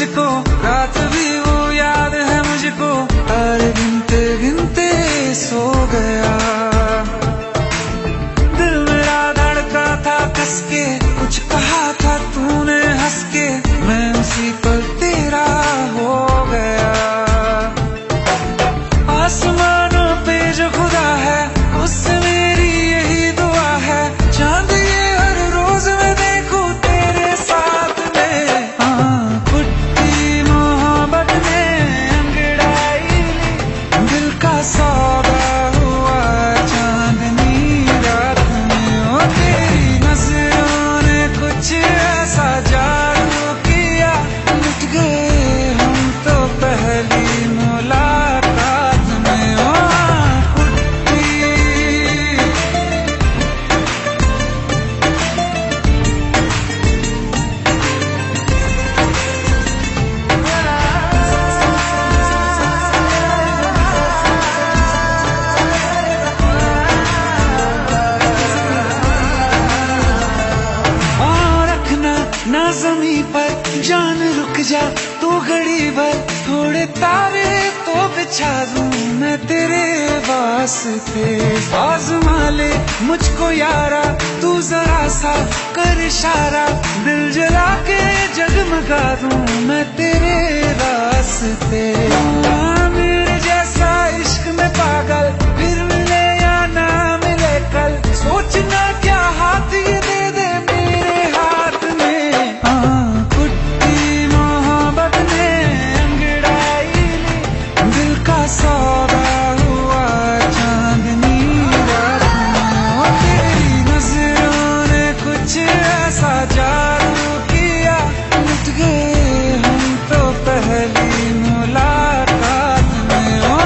तुझको, रात भी वो याद है मुझको, तारे गिनते गिनते सो गया। दिल मेरा धड़का था कस के, कुछ कहा था तूने हंस के, मैं उसी पल तेरा हो गया। आसमानों पे जो खुदा है उससे मेरी यही दुआ है, चांद ये हर रोज मैं देखूं तेरे साथ में। हाँ, कुट्टी मोहब्बत ने अंगड़ाई ली, दिल का सौदा हुआ चांदनी रात में। ओ तेरी नजरों ने कुछ ऐसा जादू किया, लुट गए हम तो पहली मुलाकात में। ओ ना ज़मीं पर जान रुक जा तू घड़ी भर, थोड़े तारे तो बिछा दूं मैं तेरे वास्ते। आज़मा ले मुझको यारा तू जरा सा कर इशारा, दिल जला के जगमगा दूं मैं तेरे रास्ते। मेरे जैसा इश्क में पागल फिर मिले या ना मिले कल, सोचना क्या हाथ ये दे दे मेरे हाथ में। कुट्टी मोहब्बत ने अंगड़ाई ली, दिल का सौदा हुआ चांदनी रात में। ओ तेरी नजरों ने कुछ ऐसा जादू किया, लुट गए हम तो पहली मुलाकात में। ओ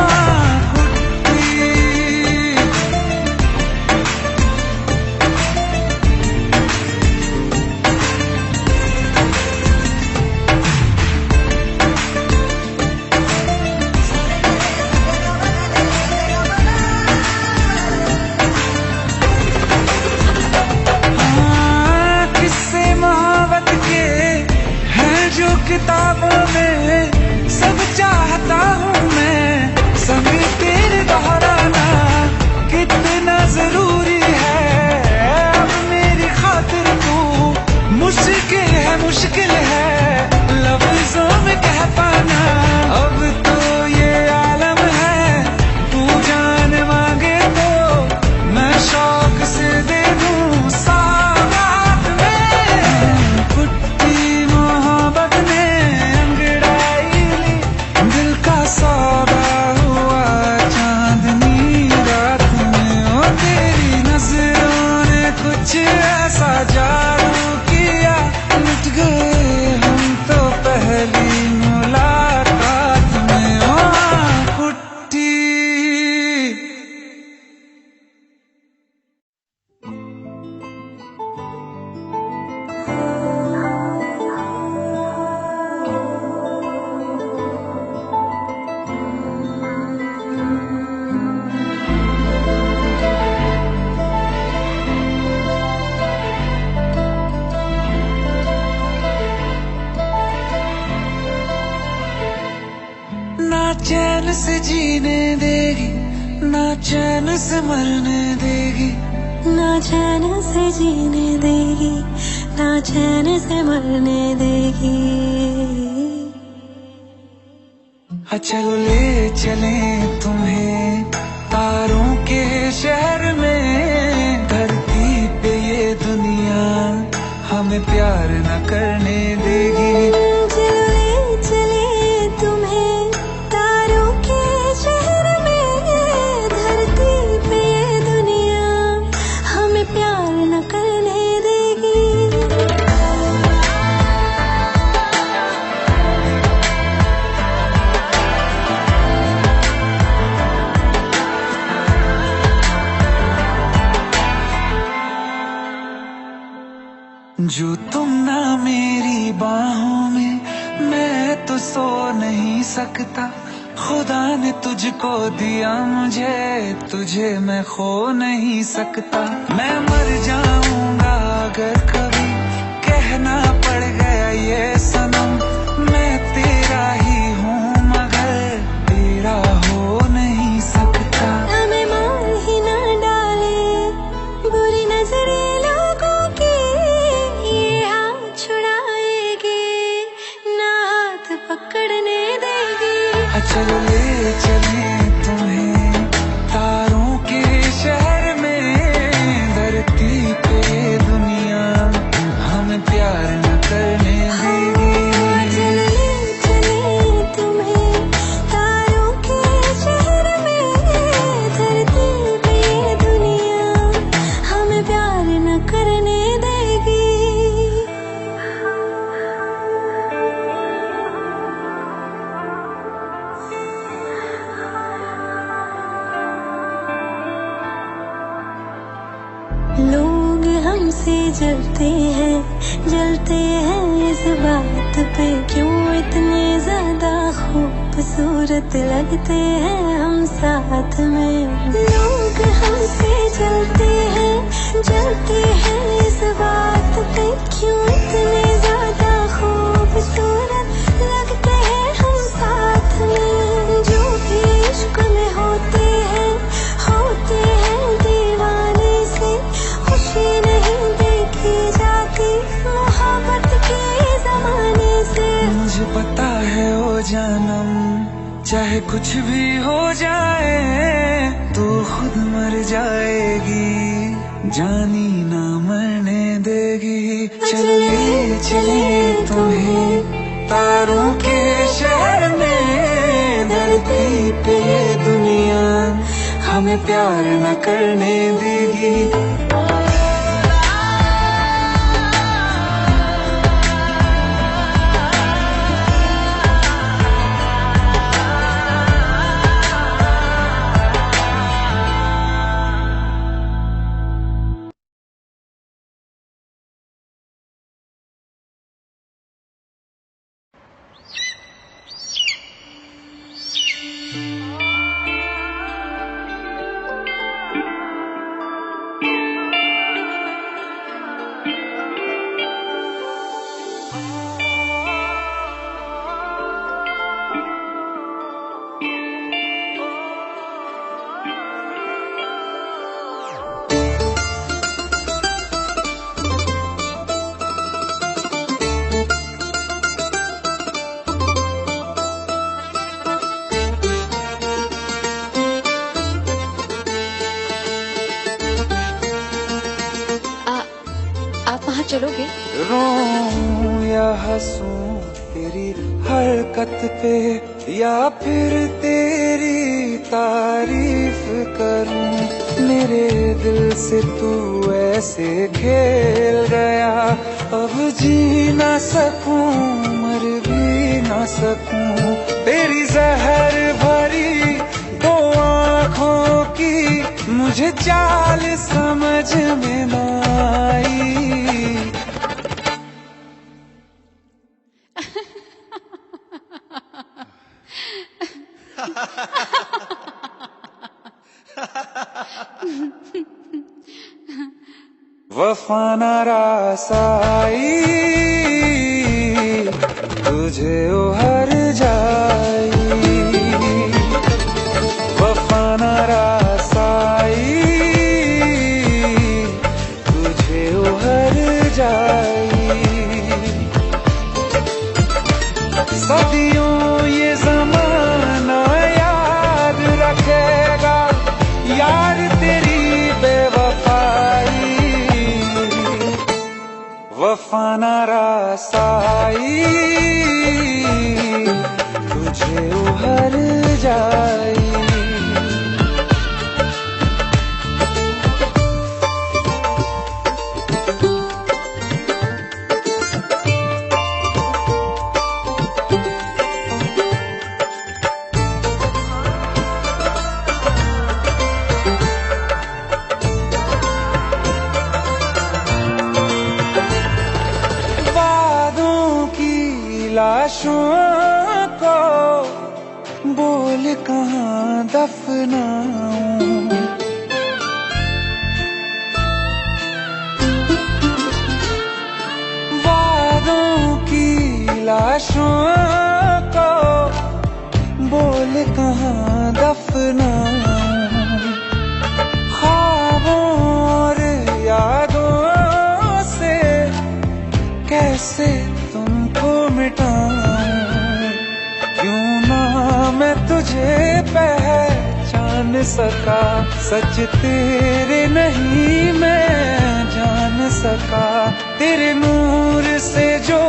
किताबों में सब चाहता हूँ मैं, संग तेरे दोहराना कितना जरूरी है। अब मेरी खातिर तू मुश्किल है लफ्जों में कह पाना। अब तो ये आलम है तू जान मांगे तो मैं शौक से दे दूँ सौगात में। कुट्टी मोहब्बत ने अंगड़ाई ली, दिल का सौदा हुआ चांदनी रात में। ओ तेरी नजरों ने कुछ ऐसा जादू किया, लुट गए हम तो पहली मुलाकात में। ओ कुट्टी ना चैन से जीने देगी, ना चैन से मरने देगी, ना चैन से जीने देगी, ना चैन से मरने देगी। चलो ले चले तुम्हें तारों के शहर में, धरती पे ये दुनिया हमें प्यार न करने देगी। चलो ले चले तुम्हें तारों के शहर में, धरती पे ये दुनिया हमें प्यार न करने देगी। जो तुम ना मेरी बाहों में, मैं तो सो नहीं सकता। खुदा ने तुझको दिया मुझे, तुझे मैं खो नहीं सकता। मैं मर जाऊंगा अगर कभी कहना पड़ गया ये सनम, मैं हमसे जलते हैं इस बात पे क्यों इतने ज्यादा खूबसूरत लगते हैं हम साथ में। लोग हमसे जलते हैं इस बात पे क्यों इतने ज्यादा खूबसूरत लगते हैं हम साथ में। जो भी इश्क में होते हैं दीवाने से खुशी नहीं देखी जाती मोहब्बत के जमाने से। मुझे पता है ओ जानम चाहे कुछ भी हो जाए तू खुद मर जाएगी जानी ना मरने देगी। चले चले तुम्हें तारों के शहर में धरती पे ये दुनिया हमें प्यार न करने देगी। चलोगे? रोऊं या हंसूं तेरी हरकत पे या फिर तेरी तारीफ करूं। मेरे दिल से तू ऐसे खेल गया अब जी ना सकूं मर भी ना सकूं। तेरी जहर भरी दो आँखों की मुझे चाल समझ में ना आई। वफा ना रास आई तुझे उहर जाई। वफा ना रास आई तुझे उहर जाई। सदियों ये जमाना याद रखेगा यार तेरी बेवफाई। वफा ना रास आई तुझे उहर जाई। लाशों को बोल कहाँ दफनाऊं। वादों की लाशों को बोल कहाँ दफनाऊं। ख्वाबों और यादों से कैसे तुमको मिटाऊं। क्यों ना मैं तुझे पहचान सका सच तेरे नहीं मैं जान सका। तेरे नूर से जो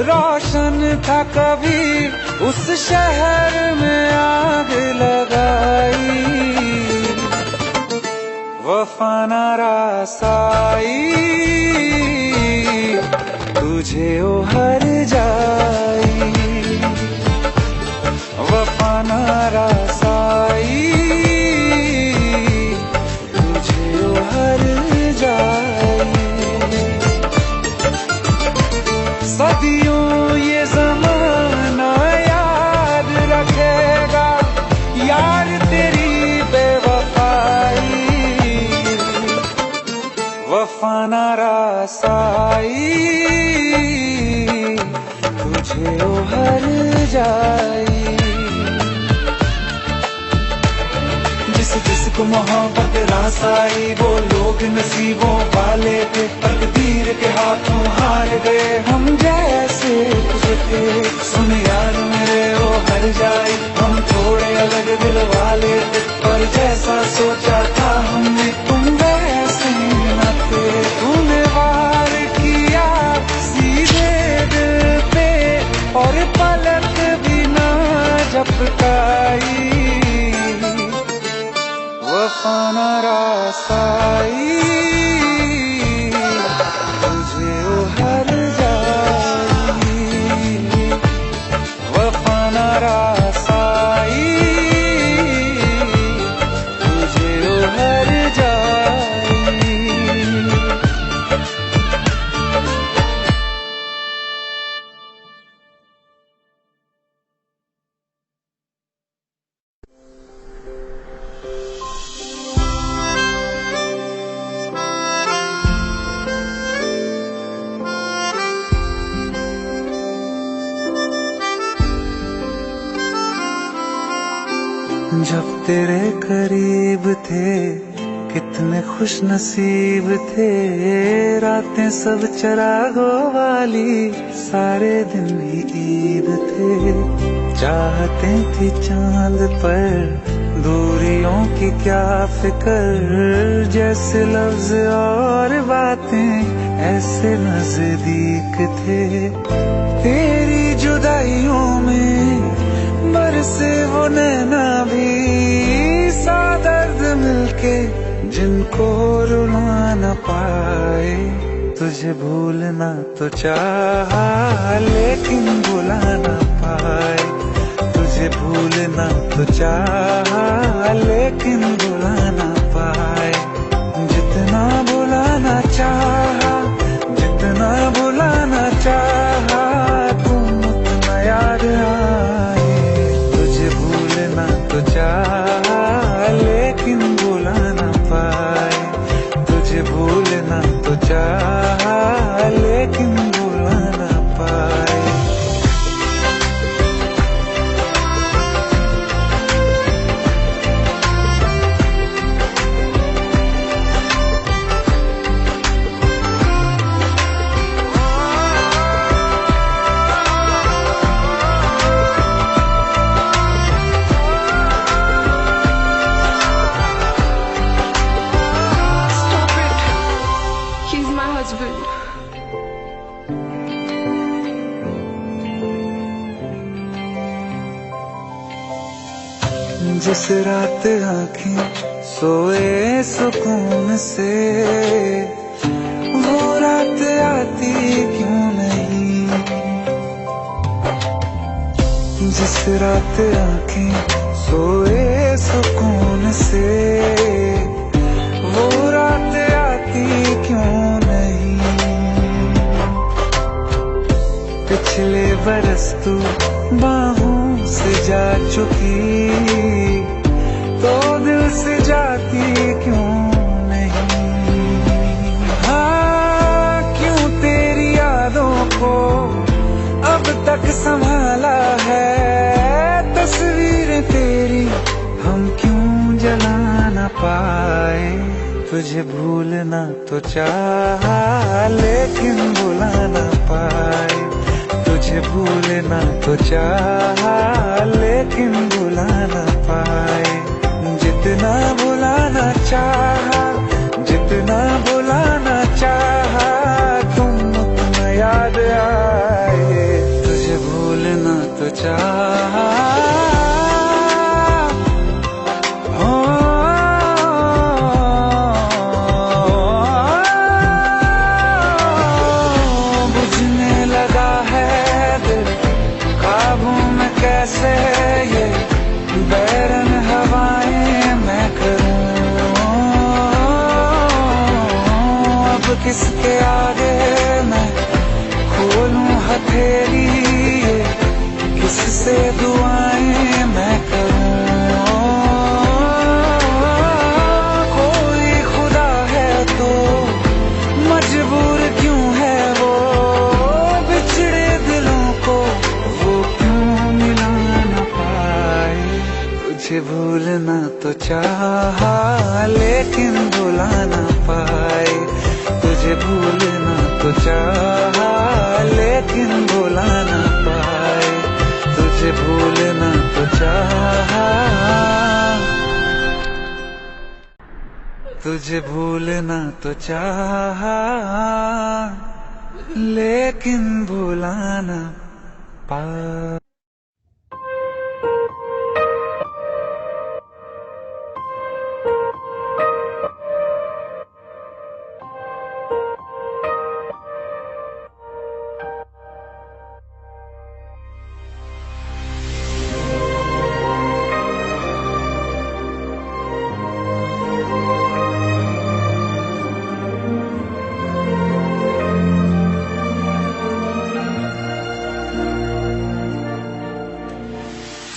रोशन था कभी उस शहर में आग लगाई। वफा ना रास आई तुझे उहर जाई। वफा ना रास आई तुझे उहर जाई। नारासाई तुझे ओ हर जाई। जिसको मोहब्बत रास आई वो लोग नसीबों वाले थे, तकदीर के हाथों हार गए हम जैसे तुझे थे। सुन यार मेरे वो हर जाई, हम थोड़े अलग दिल वाले थे, पर जैसा सोचा था हमने तुम वैसे न थे। तूने वार किया सीधे दिल पे और पलक भी ना झपकाई। वफा नारासाई तुझे ओ हर जाई। वफा नारासाई तुझे ओ हर जाई। जब तेरे करीब थे कितने खुश नसीब थे, रातें सब चरागों वाली सारे दिन ही ईद थे। चाहते थी चांद पर दूरियों की क्या फिक्र, जैसे लफ्ज और बातें ऐसे नजदीक थे। तेरी जुदाइयों में बरसे वो नैना भी सा दर्द मिलके जिनको रुला न पाए। तुझे भूलना तो चाहा लेकिन भुला न पाए। तुझे भूलना तो चाहा लेकिन भुला न पाए। जितना भुलाना चाहा, जितना भुलाना चाहा, तुम उतना याद आए। तो चाहा लेकिन भुला न पाए। तुझे भूलना तो चाहा लेकिन भुला न पाए। जिस रात आँखें सोए सुकून से, वो रात आती क्यों नहीं। जिस रात आँखें सोए सुकून से, वो रात आती क्यों नहीं। पिछले बरस तू बाहों से जा चुकी, तो दिल से जाती क्यों नहीं। हाँ क्यों तेरी यादों को अब तक संभाला है, तस्वीरें तेरी हम क्यों जला न पाए। तुझे भूलना तो चाहा लेकिन भुला न पाए। तुझे भूलना तो चाहा लेकिन भुला न पाए। जितना भुलाना चाहा, जितना भुलाना चाहा, तुम उतना याद आए। तुझे भूलना तो चाहा बुझने लगा है दिल काबू में कैसे ये बैरन हवाएं मैं करूं। अब किसके आगे मैं खोलूं हथेली, किससे दुआएं मैं करूं। कोई खुदा है तो तो चाहा लेकिन भुला ना पाए, तुझे भूलना तो चाहा, तुझे भूलना तो चाहा लेकिन भुला ना पाए।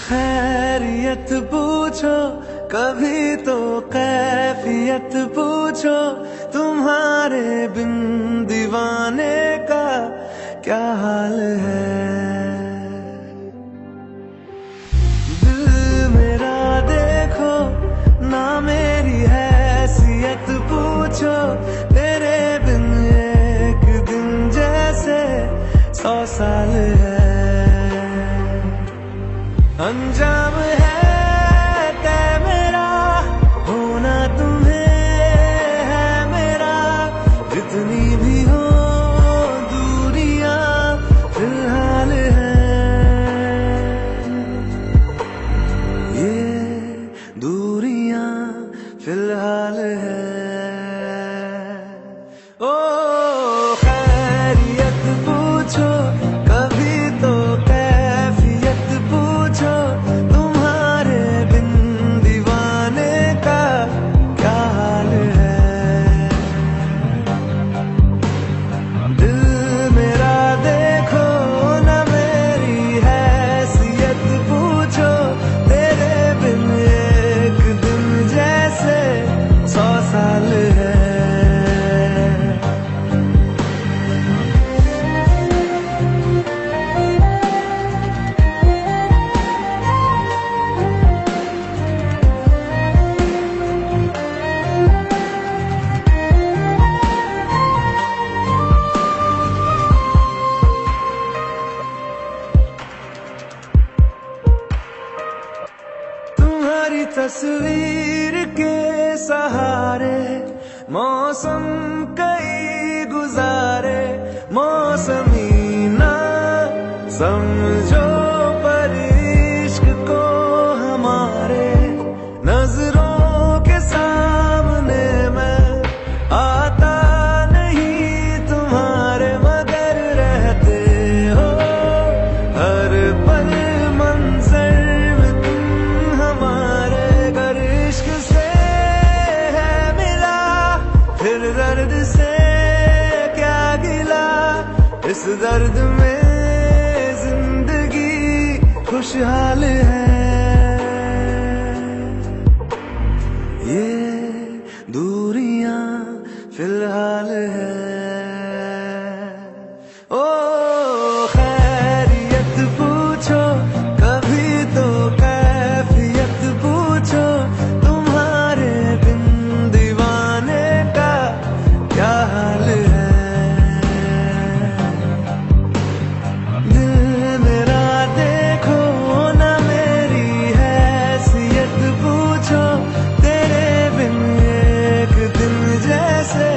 खैरियत पूछो कभी तो कैफियत पूछो, तुम्हारे बिन दीवाने का क्या हाल है। दिल मेरा देखो ना मेरी हैसियत पूछो, तेरे बिन एक दिन जैसे 100 साल है। अंजाम है तय मेरा, होना तुम्हें है मेरा, जितनी भी हो दूरियां फिलहाल है। ये दूरियां फिलहाल है। ओ खैरियत पूछो कभी तो कैफियत पूछो, तुम्हारे बिन दीवाने का क्या हाल है। दिल मेरा देखो ना मेरी हैसियत पूछो, तेरे बिन एक दिन जैसे 100 साल है। तुम्हारी तस्वीर के सहारे मौसम कई गुजारे, मौसमी ना समझो पर इश्क को हमारे, नजरों के सामने मैं आता नहीं तुम्हारे, मगर रहते हो हर पल मंजर में तुम हमारे। अगर इश्क से है मिला फिर दर्द से क्या गिला, इस दर्द में जिंदगी खुशहाल है। ये दूरियां फिलहाल है। ओ खैरियत पूछो कभी तो कैफियत पूछो, तुम्हारे बिन दीवाने का क्या हाल है। दिल मेरा देखो ना मेरी हैसियत पूछो, तेरे बिन एक दिन जैसे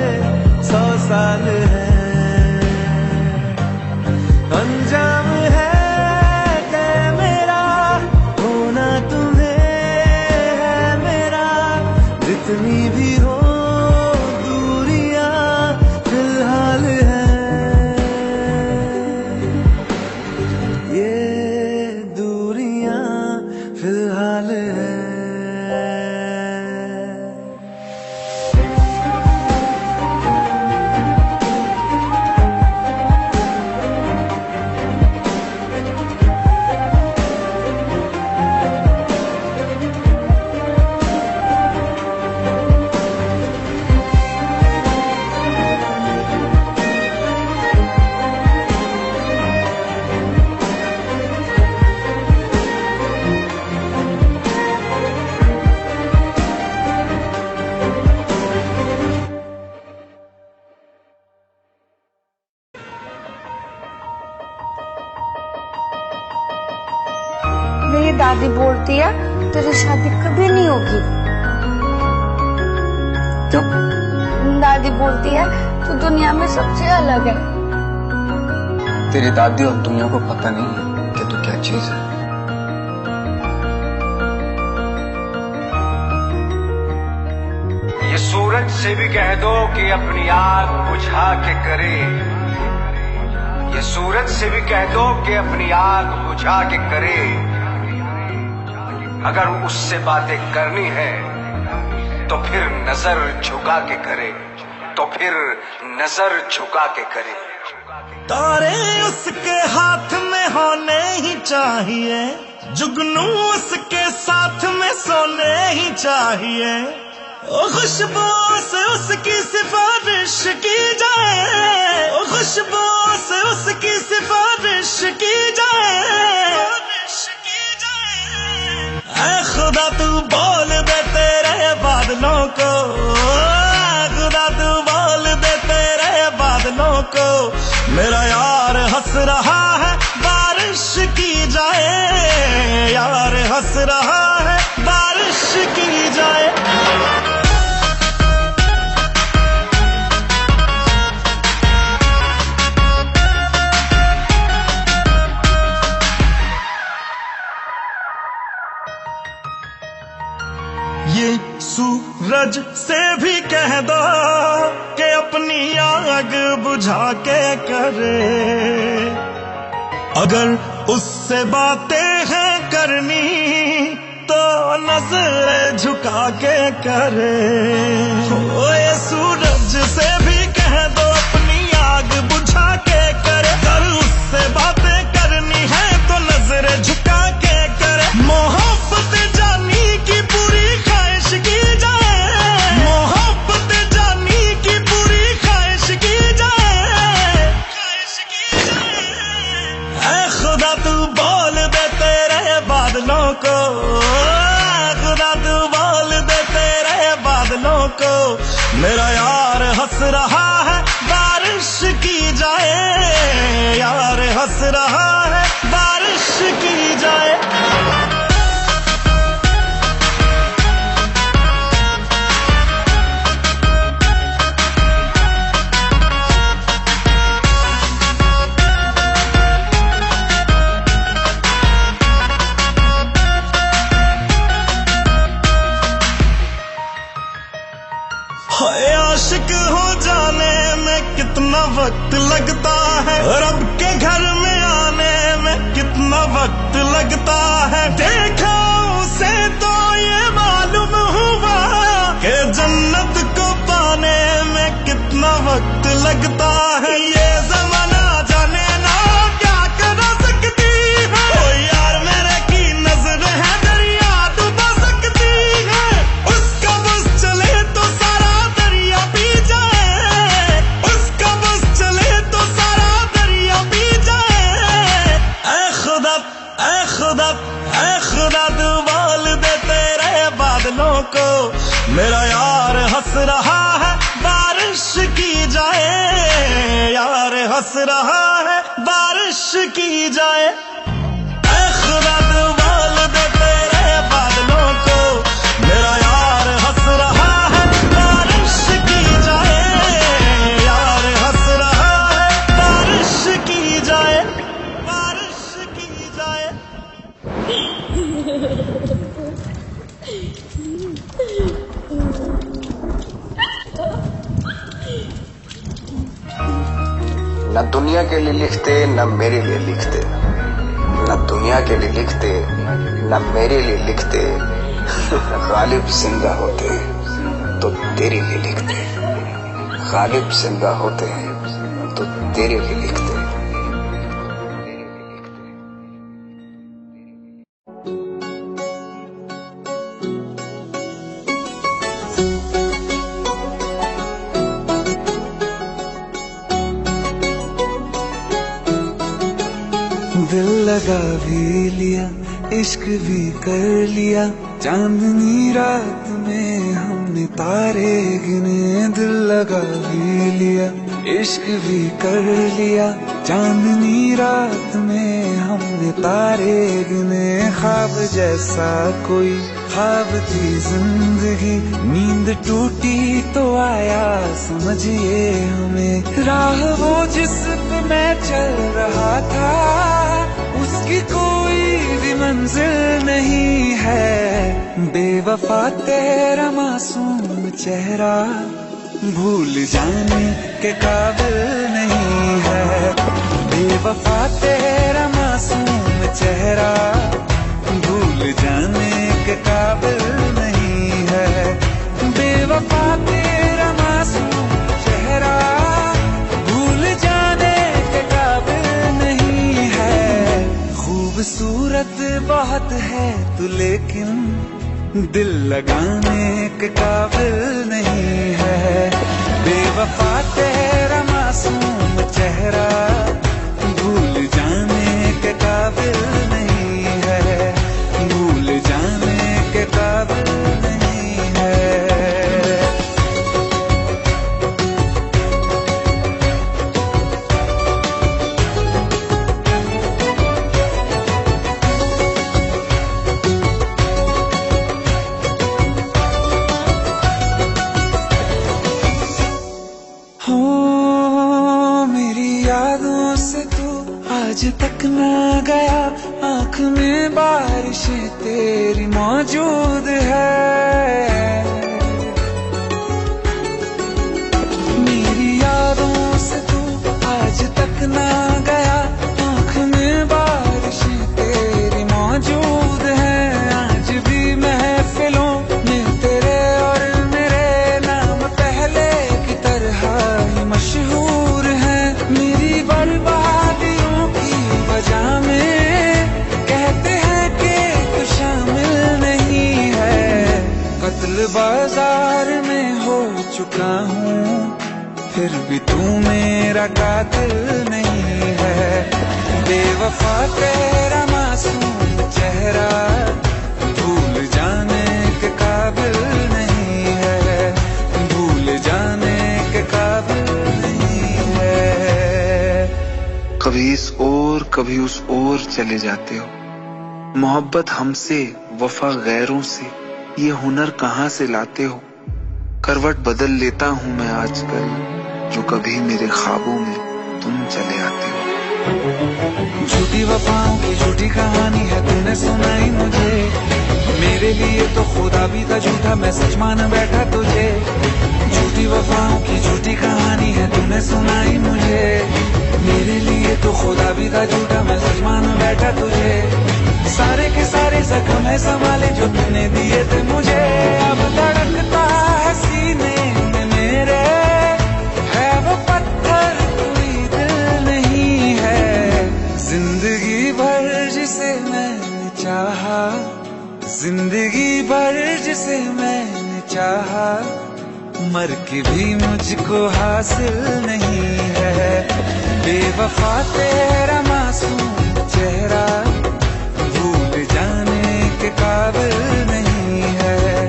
दादी बोलती है तेरी शादी कभी नहीं होगी। तो दादी बोलती है तू दुनिया में सबसे अलग है। तेरी दादी और दुनिया को पता नहीं है कि तू क्या चीज है। ये सूरज से भी कह दो कि अपनी आग बुझा के करे। ये सूरज से भी कह दो कि अपनी आग बुझा के करे। अगर उससे बातें करनी है तो फिर नजर झुका के करे, तो फिर नजर झुका के करे। तारे उसके हाथ में होने ही चाहिए, जुगनू उसके साथ में सोने ही चाहिए। ओ खुशबू से उसकी सिफारिश की जाए, ओ खुशबू से उसकी सिफारिश की जाए। ऐ खुदा तू बोल दे तेरे बादलों को, खुदा तू बोल दे तेरे बादलों को। मेरा यार हंस रहा है बारिश की जाए, यार हंस रहा है बारिश की जाए। ये सूरज से भी कह दो कि अपनी आग बुझा के करे। अगर उससे बातें हैं करनी तो नजर झुका के करे। ओ ये सूरज से भी कह दो अपनी आग बुझा के करे। अगर उससे बातें करनी है तो नजर झुका के करे। मोहब्बत जानी की पूरी ख्वाहिश की जाए, मोहब्बत जानी की पूरी ख्वाहिश की जाए, ख्वाहिश की जाए। ऐ खुदा तू बोल दे तेरे बादलों को, खुदा तू बोल दे तेरे बादलों को। मेरा यार हंस रहा है बारिश की जाए, यार हंस रहा है बारिश की जाए। आशिक हो जाने में कितना वक्त लगता है, रब के घर में आने में कितना वक्त लगता है। देखा उसे तो ये मालूम हुआ कि जन्नत को पाने में कितना वक्त लगता है। ये जमाना जाने ना क्या कर सकती है, ओ यार मेरे की नजर है दरिया डुबा सकती है। उसका बस चले तो सारा दरिया पी जाए, उसका बस चले तो सारा दरिया पी जाए। ऐ खुदा, ऐ खुदा, ऐ खुदा तू बोल दे तेरे बादलों को। मेरा यार हंस रहा है बारिश की जाए, यार हंस रहा है बारिश की जाए। ऐ खुदा तू बोल दे तेरे बादलों को। मेरा यार हंस रहा है बारिश की जाए, यार हंस रहा है बारिश की जाए, बारिश की जाए। न दुनिया के लिए लिखते न मेरे लिए लिखते, न दुनिया के लिए लिखते न मेरे लिए लिखते। गालिब जिंदा होते हैं तो तेरे लिए लिखते, गालिब जिंदा होते हैं तो तेरे लिए लिखते। दिल लगा भी लिया, इश्क भी कर लिया, चांदनी रात में हमने तारे गिने। दिल लगा भी लिया, इश्क भी कर लिया चांदनी रात में हमने तारे गिने ख्वाब जैसा कोई ख्वाब थी जिंदगी नींद टूटी तो आया समझिए हमें राह वो जिस पे मैं चल रहा था उसकी कोई भी मंजिल नहीं है बेवफा तेरा मासूम चेहरा भूल जाने के काबिल नहीं है बेवफा तेरा मासूम चेहरा भूल जाने के काबिल नहीं है बेवफा तेरा मासूम चेहरा भूल जाने के काबिल नहीं है खूबसूरत बहुत है तू लेकिन दिल लगाने के काबिल नहीं है बेवफा तेरा मासूम चेहरा भूल जाने के काबिल नहीं है भूल जाने के काबिल नहीं है आज तक न गया आँख में बारिशें तेरी मौजूद है मेरी यादों से तू आज तक न गया आँख में बारिशें तेरी मौजूद है आज भी महफिलों में तेरे और मेरे नाम पहले की तरह ही मशहूर है मेरी बर्बादियों वजह में कहते हैं कि तू शामिल नहीं है कत्ल बाजार में हो चुका हूँ फिर भी तू मेरा कातिल नहीं है बेवफा तेरा मासूम चेहरा भूल जाने के काबिल नहीं है भूल जाने के काबिल नहीं है कभी इस ओर कभी उस ओर चले जाते हो मोहब्बत हमसे वफा गैरों से ये हुनर कहाँ से लाते हो करवट बदल लेता हूँ मैं आजकल जो कभी मेरे ख्वाबों में तुम चले आते हो झूठी वफाओं की झूठी कहानी है तूने सुनाई मुझे मेरे लिए तो खुदा भी था झूठा मैं सच मान बैठा तुझे झूठी वफाओं की झूठी कहानी है तूने सुनाई मुझे मेरे लिए तो खुदा भी था झूठा मैं सच मान बैठा तुझे सारे के सारे जख्म है संभाले जो तूने दिए थे मुझे अब धड़कता है सीने में मेरे है वो पत्थर कोई दिल नहीं है जिंदगी भर जिसे मैंने चाहा जिंदगी भर जिसे मैंने चाहा मर के भी मुझको हासिल नहीं है बेवफा तेरा मासूम चेहरा भूल जाने के काबिल नहीं है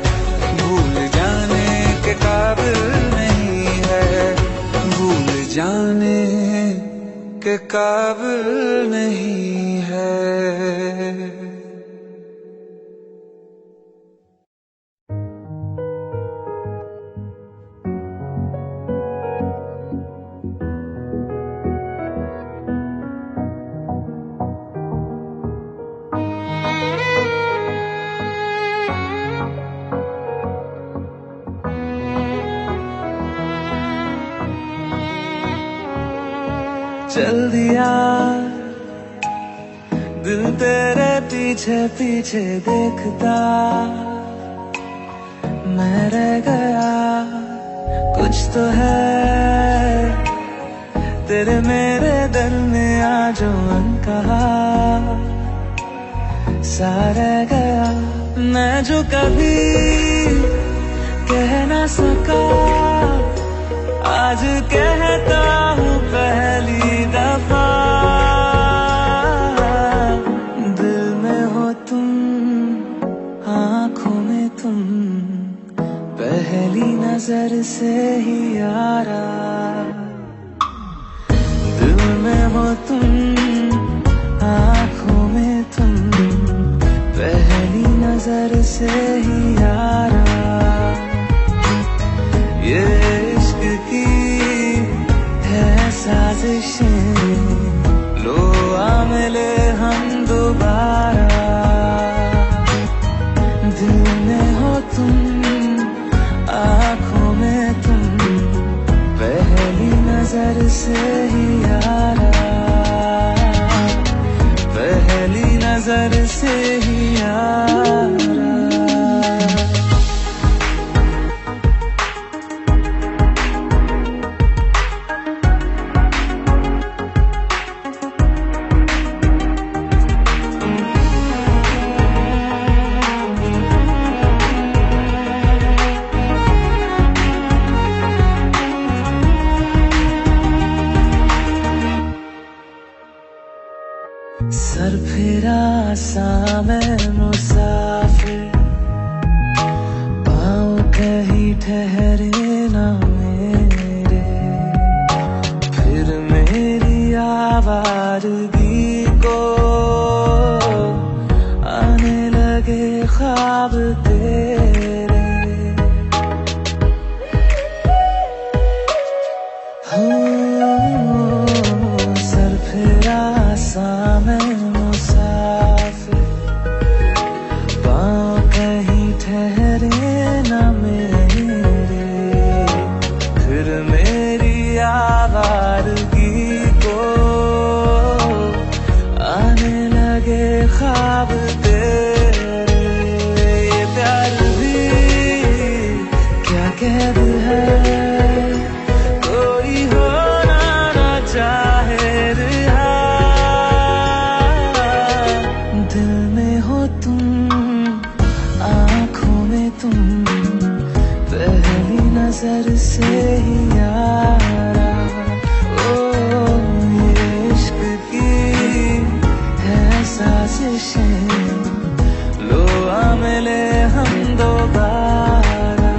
भूल जाने के काबिल नहीं है भूल जाने के काबिल नहीं है चल दिया दिल तेरे पीछे पीछे देखता मैं रह गया कुछ तो है तेरे मेरे दरमिया जो अनकहा सा रह गया मैं जो कभी कह ना सका आज कहता हूँ पहली दफा दिल में हो तुम आँखों में तुम पहली नजर से ही यारा में हो तुम, आँखों में तुम, पहली नजर से ही यारा। ये इश्क की है साजिशें, लो आ मिले हम दोबारा। दिल में हो तुम, आँखों में तुम, पहली नजर से ही यारा, पहली नजर से ही यारा। सर फिरा सा मैं मुसाफिर, पाँव कहीं ठहरे ना मेरे, फिर मेरी आवारगी को आने लगे ख्वाब तेरे। सर फिरा सा मैं मुसाफिर, पाँव कहीं ठहरे ना मेरे, फिर मेरी आवारगी को आने लगे ख्वाब तेरे। ये प्यार भी क्या कैद है, कोई होना ना चाहे रिहा। दिल में हो तुम, आँखों में तुम, पहली नजर से ही यारा। ओ ये इश्क की है साजिशें, लो आ मिले हम दोबारा।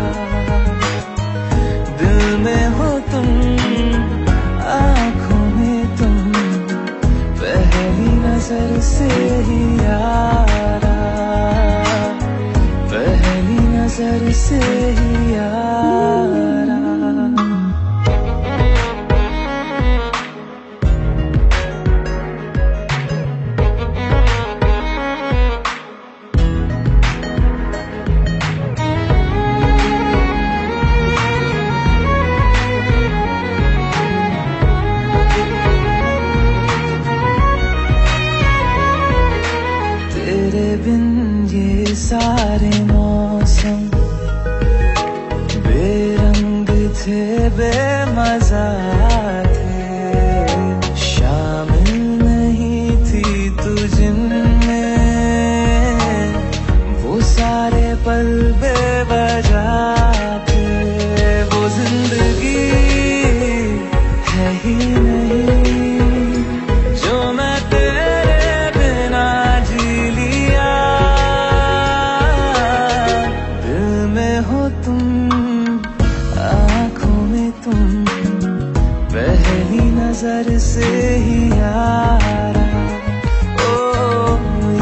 दिल में हो तुम, आँखों में तुम, पहली नजर से ही यारा, पहली नजर से ही यारा। तेरे बिन ये सारे मौसम बेरंग थे, बेमजा थे, शामिल नहीं थी तू जिनमें, वो सारे पल बेवजह थे। वो जिंदगी है ही नहीं जो मैं तेरे बिना जी लिया। दिल में हो तुम, आँखों में तुम, पहली नजर से ही यारा। ओ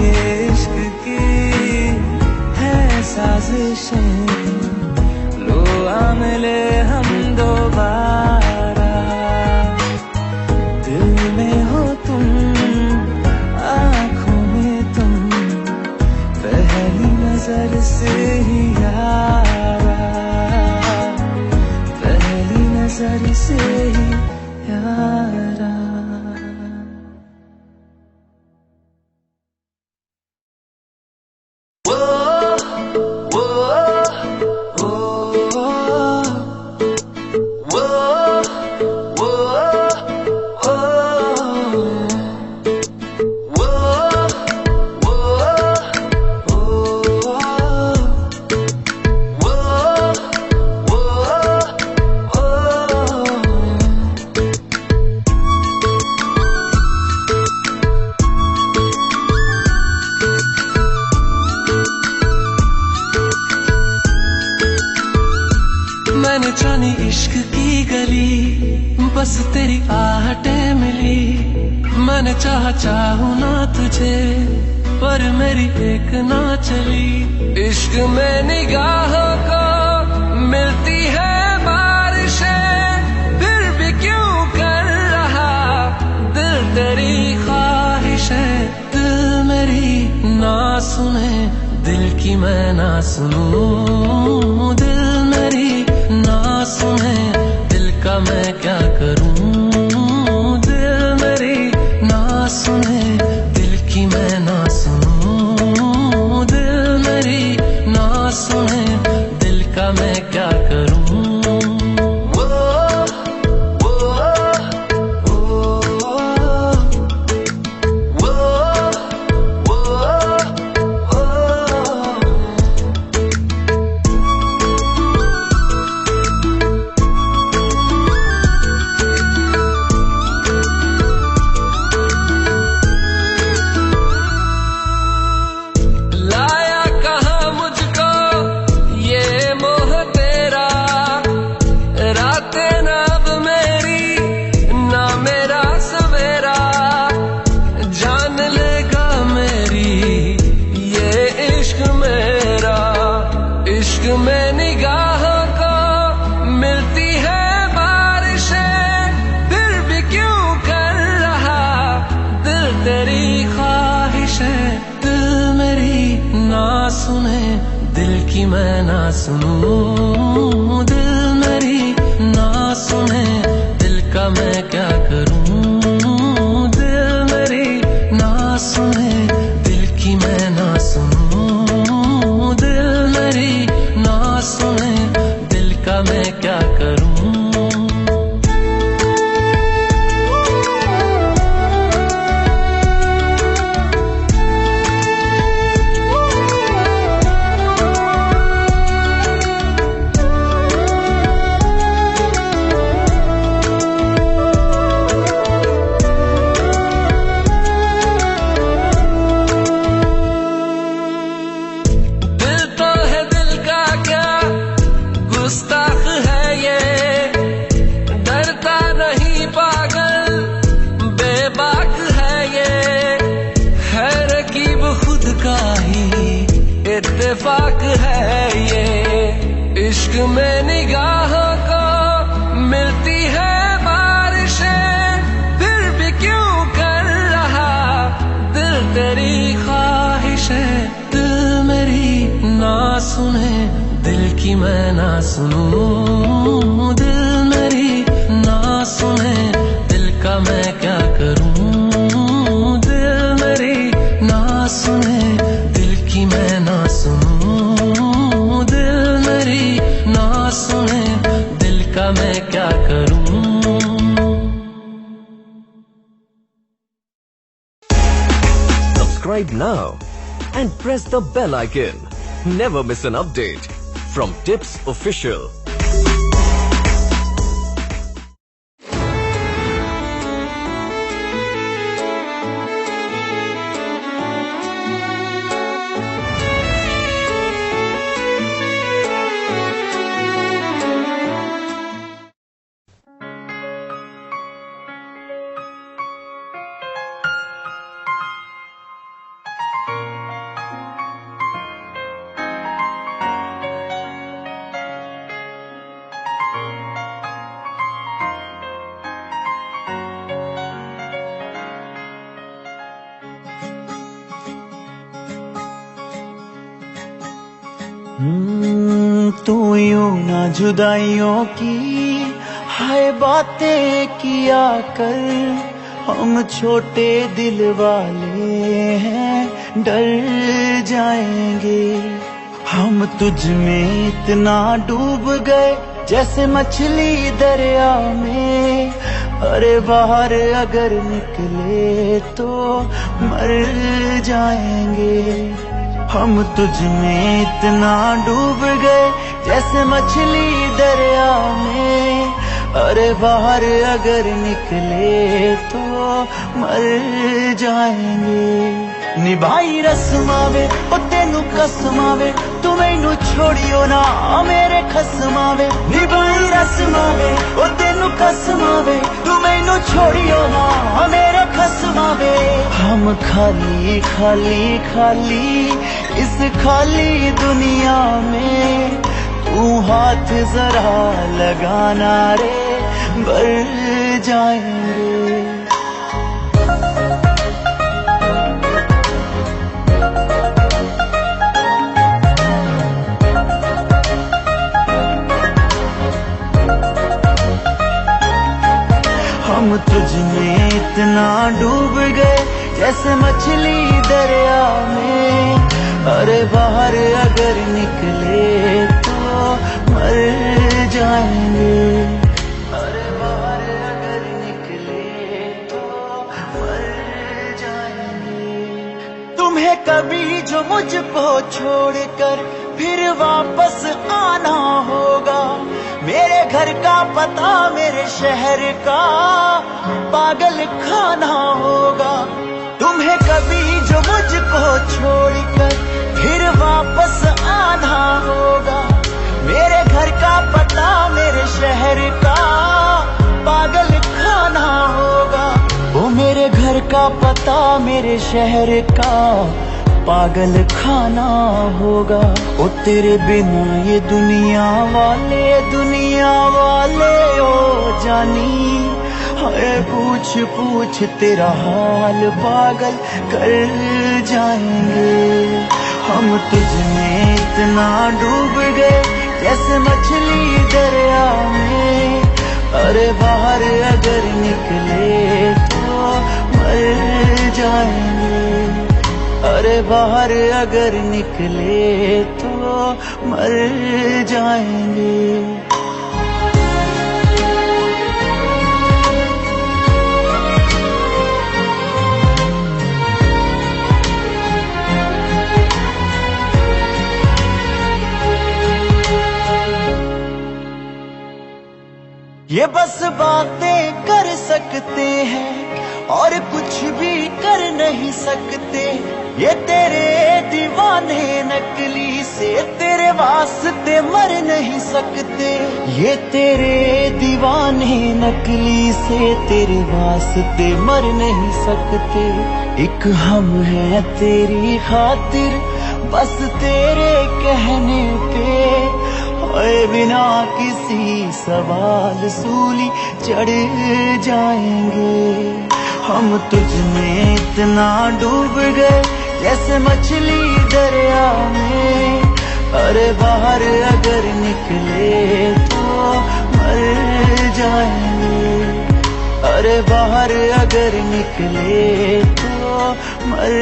ये इश्क की है साजिशें, लो आ मिले हम दोबारा। दिल में हो तुम, आँखों में तुम, पहली नजर से ही यारा, पहली नजर से ही यारा। मैंने जानी इश्क की गली, बस तेरी आहटें मिली, मैंने चाहूं ना तुझे, पर मेरी एक ना चली। इश्क में निगाहों को मिलती है बारिशें, फिर भी क्यों कर रहा दिल तेरी ख्वाहिशें। दिल मेरी ना सुने, दिल की मैं ना सुनूं। दिल मेरी ना सुने, दिल का मैं क्या करूं। दिल मेरी ना सुने, दिल की मैं ना सुनूं। दिल मेरी ना सुने, दिल का मैं क्या करूं। में निगाहों को मिलती है बारिशें, फिर भी क्यों कर रहा दिल तेरी ख्वाहिशें। दिल मेरी ना सुने, दिल की मैं ना सुनूं। दिल मेरी ना सुने, दिल का मैं क्या करूं। दिल मेरी ना सुने, दिल की मैं ना सुनूं। दिल मेरी ना सुने, दिल का मैं क्या करूं। गुस्ताख है ये, डरता नहीं पागल बेबाक है ये, है रकीब खुद का ही इत्तेफाक है ये। इश्क में निगाहों को मिलती है बारिशें, फिर भी क्यों कर रहा दिल तेरी ख्वाहिशें। दिल मेरी ना सुने, दिल की मैं ना सुनूं। दिल मेरी ना सुने, दिल का मैं क्या करूं। दिल मेरी ना सुने, दिल की मैं ना सुनूं। दिल मेरी ना सुने, दिल का मैं क्या करूं। Subscribe now and press the bell icon. Never miss an update from Tips Official. तू यूं ना जुदाइयों की हाय बातें किया कर, हम छोटे दिल वाले हैं डर जाएंगे। हम तुझ में इतना डूब गए जैसे मछली दरिया में, अरे बाहर अगर निकले तो मर जाएंगे। हम तुझ में इतना डूब गए जैसे मछली दरिया में, अरे बाहर अगर निकले तो मर जाएंगे। निभाई रस्मावे ओ तेनू कसमावे, तू मैनू छोड़ियो ना मेरे खसमावे। निभाई रस्मावे ओ तेनू कसमावे, तू मैनू छोड़ियो ना मेरे खसमावे। हम खाली खाली खाली इस खाली दुनिया में, तू हाथ जरा लगाना रे भर जाएंगे। हम तुझ में इतना डूब गए जैसे मछली दरिया में, अरे बाहर अगर निकले तो मर जाएंगे। अरे बाहर अगर निकले तो मर जाएंगे। तुम्हें कभी जो मुझको छोड़कर फिर वापस आना होगा, मेरे घर का पता मेरे शहर का पागल खाना होगा। तुम्हें कभी जो मुझको छोड़कर फिर वापस आना होगा, मेरे घर का पता मेरे शहर का पागल खाना होगा। वो मेरे घर का पता मेरे शहर का पागल खाना होगा। ओ तेरे बिना ये दुनिया वाले ओ जानी, हाय पूछ पूछ तेरा हाल पागल कर जाएंगे। हम तुझ में इतना डूब गए जैसे मछली दरिया में, अरे बाहर अगर निकले तो मर जाएंगे। अरे बाहर अगर निकले तो मर जाएंगे। ये बस बातें कर सकते हैं और कुछ भी कर नहीं सकते। ये तेरे दीवाने नकली से तेरे वास्ते मर नहीं सकते। ये तेरे दीवाने नकली से तेरे वास्ते मर नहीं सकते। एक हम हैं तेरी खातिर बस तेरे कहने पे, ओए बिना किसी सवाल सूली चढ़ जाएंगे। हम तुझ में इतना डूब गए जैसे मछली दरिया में, अरे बाहर अगर निकले तो मर जाएंगे। अरे बाहर अगर निकले तो मर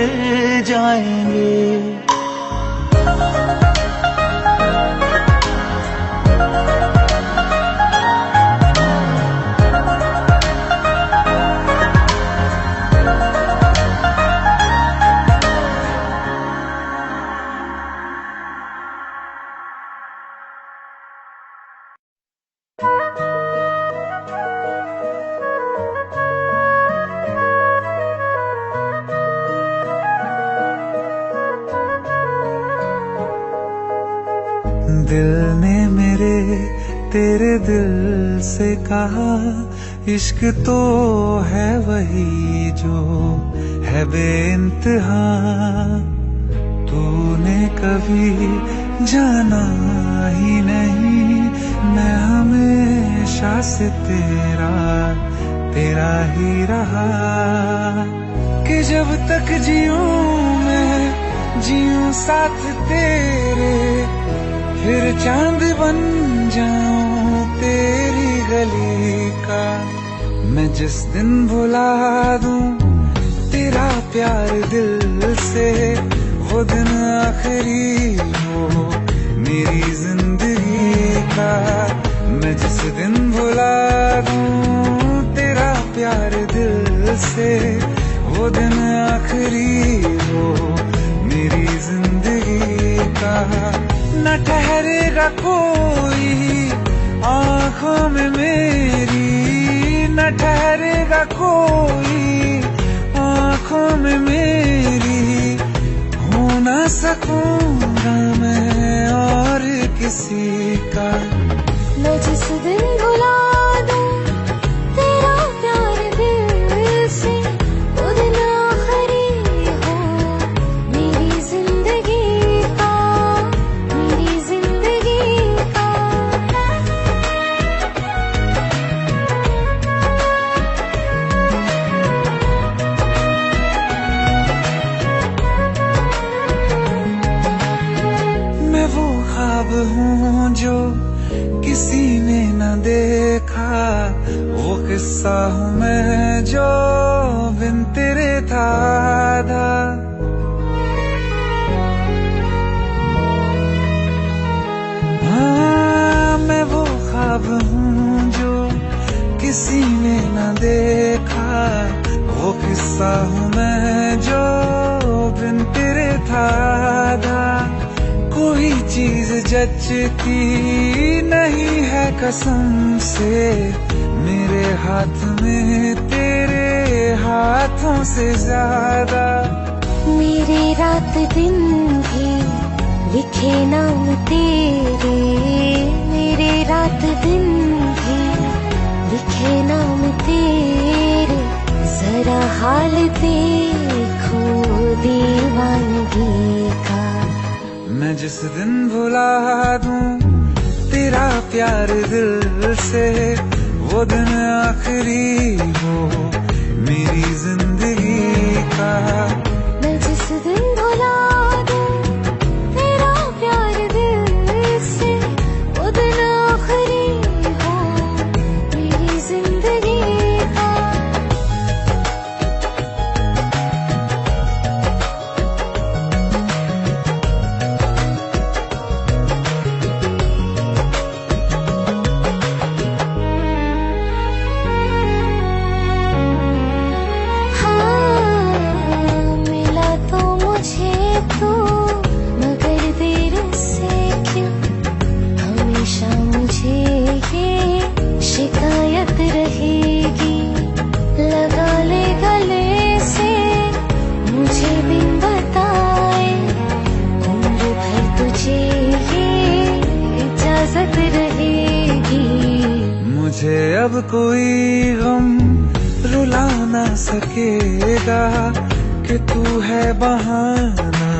जाएंगे। दिल ने मेरे तेरे दिल से कहा, इश्क तो है वही जो है बेइंतहा। तूने कभी जाना ही नहीं, मैं हमेशा से तेरा ही रहा। कि जब तक जीऊं मैं जीऊं साथ तेरे, फिर चांद बन जाऊं तेरी गली का। मैं जिस दिन भुला दूं तेरा प्यार दिल से, वो दिन आखिरी हो मेरी जिंदगी का। मैं जिस दिन भुला दूं तेरा प्यार दिल से, वो दिन आखिरी हो मेरी जिंदगी का। न ठहरेगा कोई आँखों में मेरी, न ठहरेगा कोई आँखों में मेरी। हो ना सकूंगा मैं और किसी का। मैं जिस दिन भुला दूं तेरा प्यार दिल से, वो दिन आखिरी देखा, वो किस्सा हूँ मैं जो बिन तेरे था आधा। हाँ, मैं वो ख्वाब हूँ जो किसी ने न देखा, वो किस्सा हूँ मैं जो बिन तेरे था आधा। कोई चीज जचती नहीं है कसम से, मेरे हाथ में तेरे हाथों से ज्यादा। मेरे रात दिन भी लिखे नाम तेरे, मेरे रात दिन भी लिखे नाम तेरे। जरा हाल देखो दीवानगी का। मैं जिस दिन भुला दूं तेरा प्यार दिल से, वो दिन आखिरी हो मेरी जिंदगी का। मैं जिस दिन भुला दूं तेरा प्यार दिल से, वो दिन आखिरी हो मेरी जिंदगी का। मुझे अब कोई गम रुला ना सकेगा कि तू है बहाना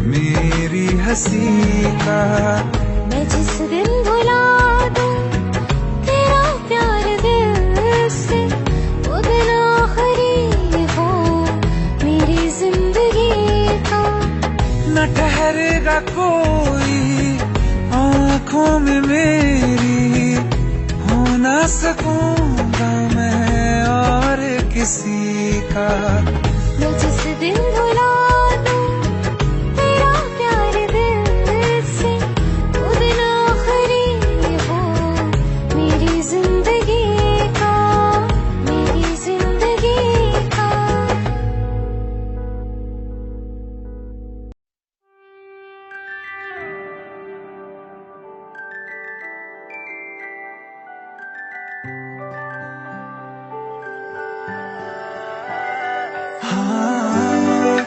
मेरी हंसी का। मैं जिस दिन भुला दूं तेरा प्यार दिल से, वो दिन आखिरी हो मेरी जिंदगी का। न ठहरेगा कोई आँखों में मेरी, हो ना सकूंगा मैं और किसी का। मैं जिस दिन भुला दूं तेरा प्यार दिल से, वो दिन आखिरी हो मेरी जिंदगी का, मेरी जिंदगी का। हाँ,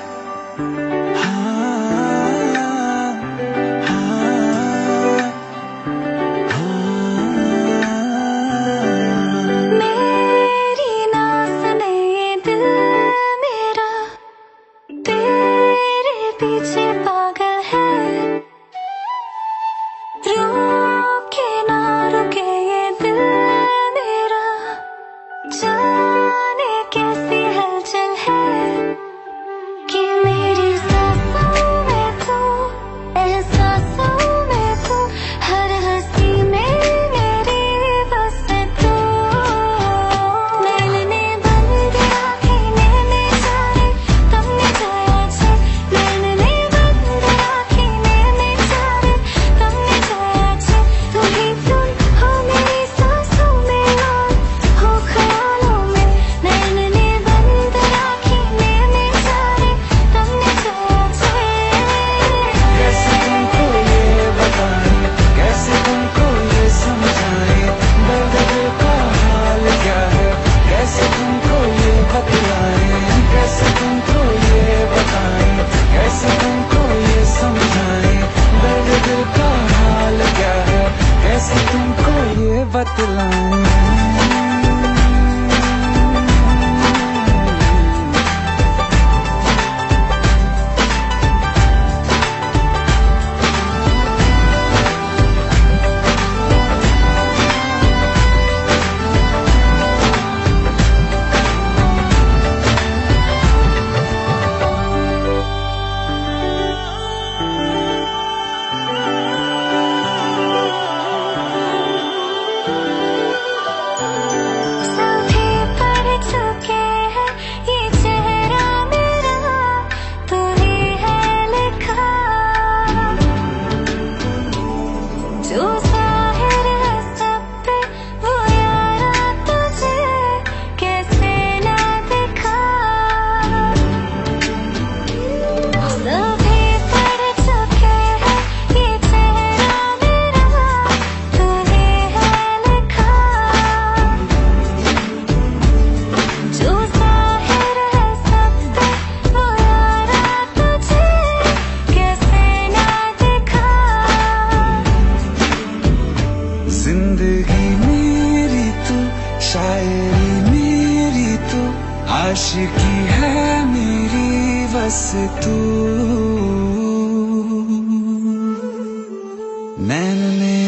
आशिकी है मेरी बस तू नैन ने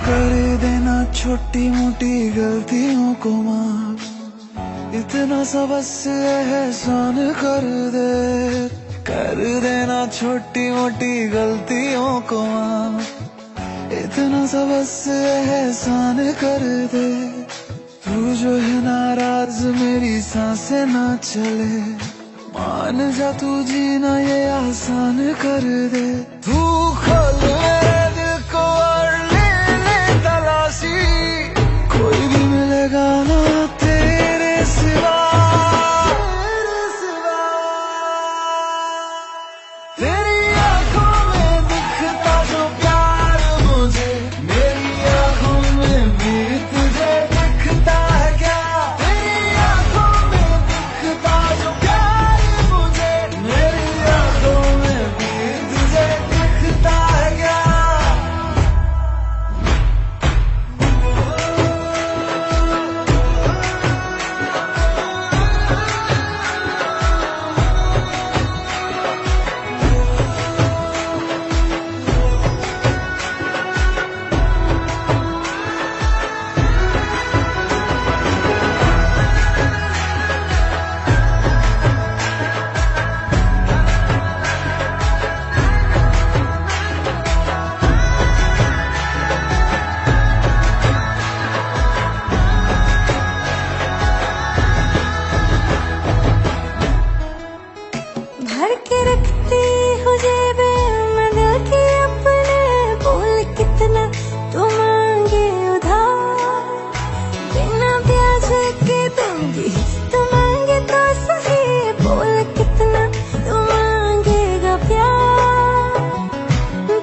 कर देना छोटी मोटी गलतियों को माफ, इतना सा बस एहसान कर दे। कर देना छोटी मोटी गलतियों को माफ, इतना सा बस एहसान कर दे। तू जो है नाराज मेरी सांसें ना चले, मान जा तू जीना ये आसान कर दे। तू खोल मेरे दिल को और ले ले तलाशी, कोई भी मिलेगा ना तेरे सिवा। तेरी आंखों में दिखता जो प्यार मुझे, मेरी आंखों में भी तुझे दिखता है क्या? तेरी आंखों में दिखता जो प्यार मुझे, मेरी आंखों में भी तुझे दिखता है क्या? भर के रखती हूँ जेबे में दिल की अपने, बोल कितना तू मांगे उधार, बिना ब्याज के दूंगी तू मांगे तो सही, बोल कितना तू मांगेगा प्यार।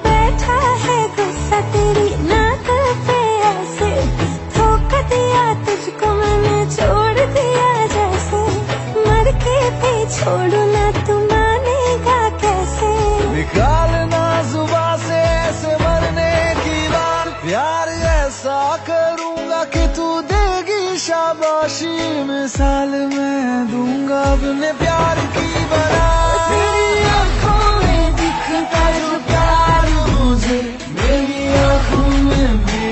बैठा है गुस्सा तेरी नाक पे ऐसे, धोखा दिया तुझको मैंने छोड़ दिया जैसे, मर के भी छोड़ू ना तू मानेगा कैसे? निकालना जुबा से ऐसे मरने की बात, प्यार ऐसा करूंगा कि तू देगी शाबाशी, मिसाल मैं दूंगा अपने प्यार की बारात। तेरी आंखों में दिखता जो प्यार मुझे, मेरी आंखों में भी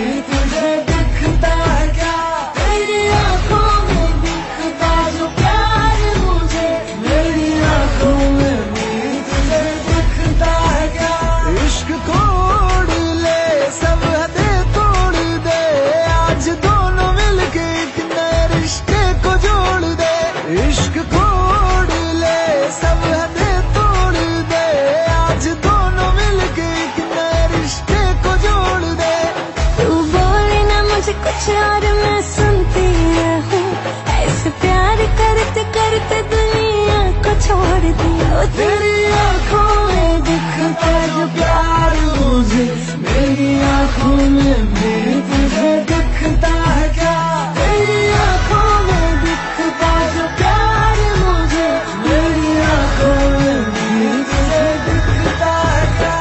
कुछ और मैं सुनती रहूं, ऐसे प्यार करते करते दुनिया को छोड़ दिया। तेरी आंखों में दिखता जो प्यार मुझे, मेरी आंखों में मेरे तुझे दिखता है क्या? तेरी आंखों में दिखता जो प्यार मुझे, मेरी आंखों में मेरे तुझे दिखता है क्या?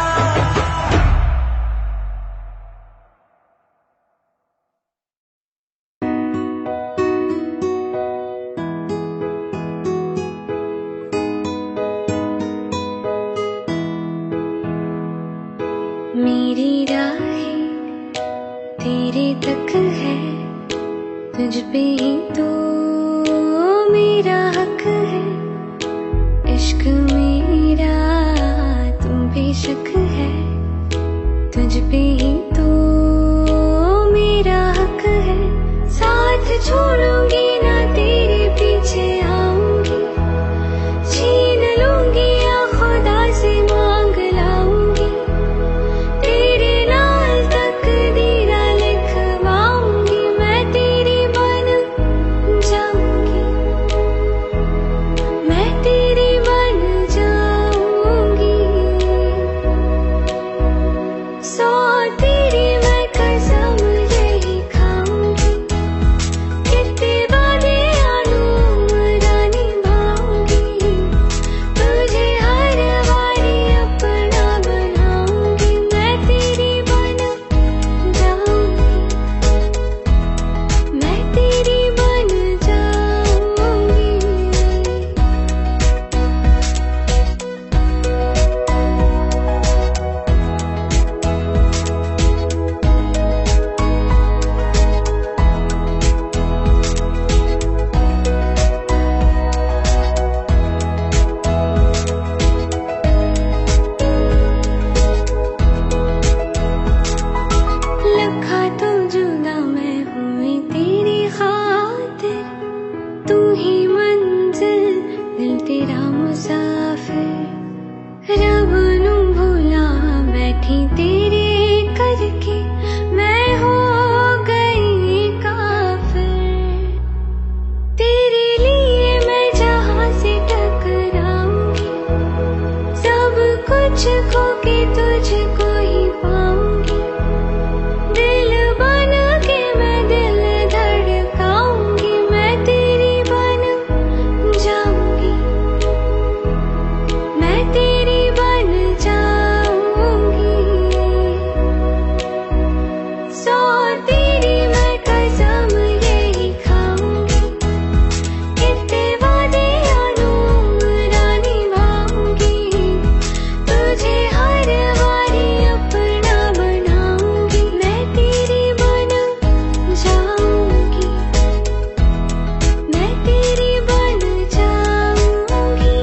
मेरी राहें तेरे तक है, तुझ पे ही तो मेरा हक है। इश्क मेरा तुम बेशक है, तुझ पे ही तो मेरा हक है। साथ छोड़ूंगी ना तेरे पीछे आऊंगी, छीन लूंगी या खुदा से मांग लाऊंगी। तेरे नाल तकदीरा लिखवाऊंगी, मैं तेरी बन जाऊंगी, मैं तेरी बन जाऊंगी। सौ तेरी मैं कसम यही खाऊंगी, कितने वादे अधूरा निभाऊंगी। तुझे हर बारी अपना बनाऊंगी, मैं तेरी बन जाऊंगी, मैं तेरी बन जाऊंगी। लखा तो जुदा मैं हुई तेरी खातिर, तू ही मंजिल दिल तेरा मुसाफिर। रब नू भुला बैठी तेरे करके, मैं हो गई काफिर। तेरे लिए मैं जहां से टकराऊंगी, सब कुछ खो के तुझको ही पाऊंगी। दिल बन के मैं दिल धड़काऊंगी, मैं तेरी बन जाऊंगी, मैं तेरी बन जाऊंगी। सौ तेरी मैं कसम यही खाऊंगी, कितने वादे अधूरा निभाऊंगी। तुझे हर बारी अपना बनाऊंगी, मैं तेरी बन जाऊंगी, मैं तेरी बन जाऊंगी।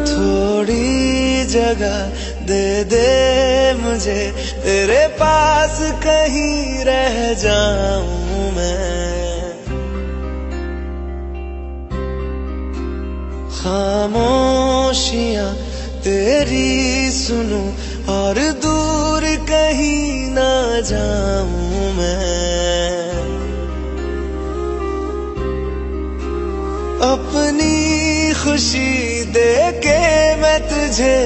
थोड़ी जगह दे दे मुझे, तेरे पास कहीं रह जाऊं मैं। खामोशियां तेरी सुनूं और दूर कहीं ना जाऊं मैं। अपनी खुशी दे के मैं तुझे,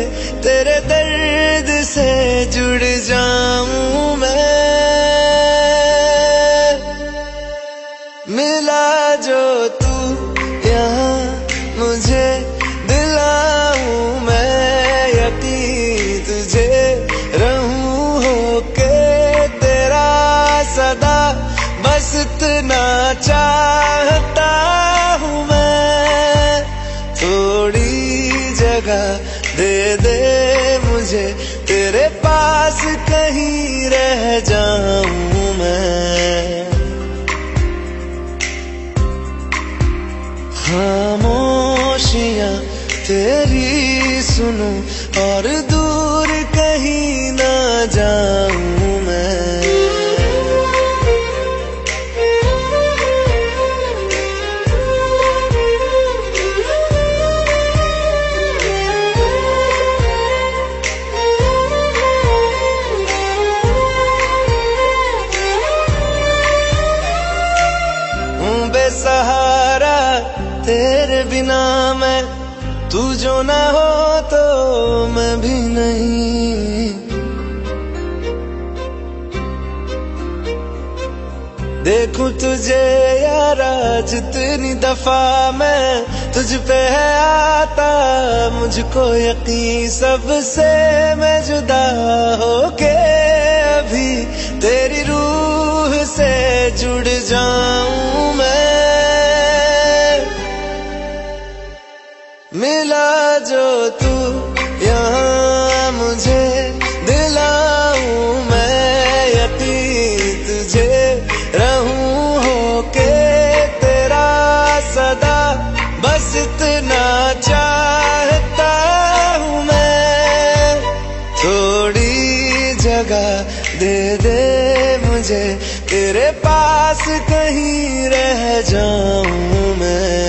तेरे दर्द से जुड़ जाऊं मैं। मिला जो तू यहाँ मुझे, दिलाऊं मैं यकीन तुझे। रहूं होके तेरा सदा, बस इतना चाहता हूँ मैं। थोड़ी जगह दे दे मुझे, तेरे पास कहीं रह जाऊं मैं। खामोशियां तेरी सुनूं और दूर कहीं ना जाऊं मैं। हूँ बेसहारा तेरे बिना मैं, तू जो ना हो तो मैं भी नहीं। देखूं तुझे यारा जितनी दफा मैं तुझ पे है आता, मुझको यकीन सबसे मैं जुदा होके अभी तेरी रूह से जुड़ जाऊं मैं। मिला जो तू यहाँ मुझे दिलाऊं मैं यकीन तुझे, रहूं होके तेरा सदा, बस इतना चाहता हूँ मैं। थोड़ी जगह दे दे मुझे, तेरे पास कहीं रह जाऊं मैं।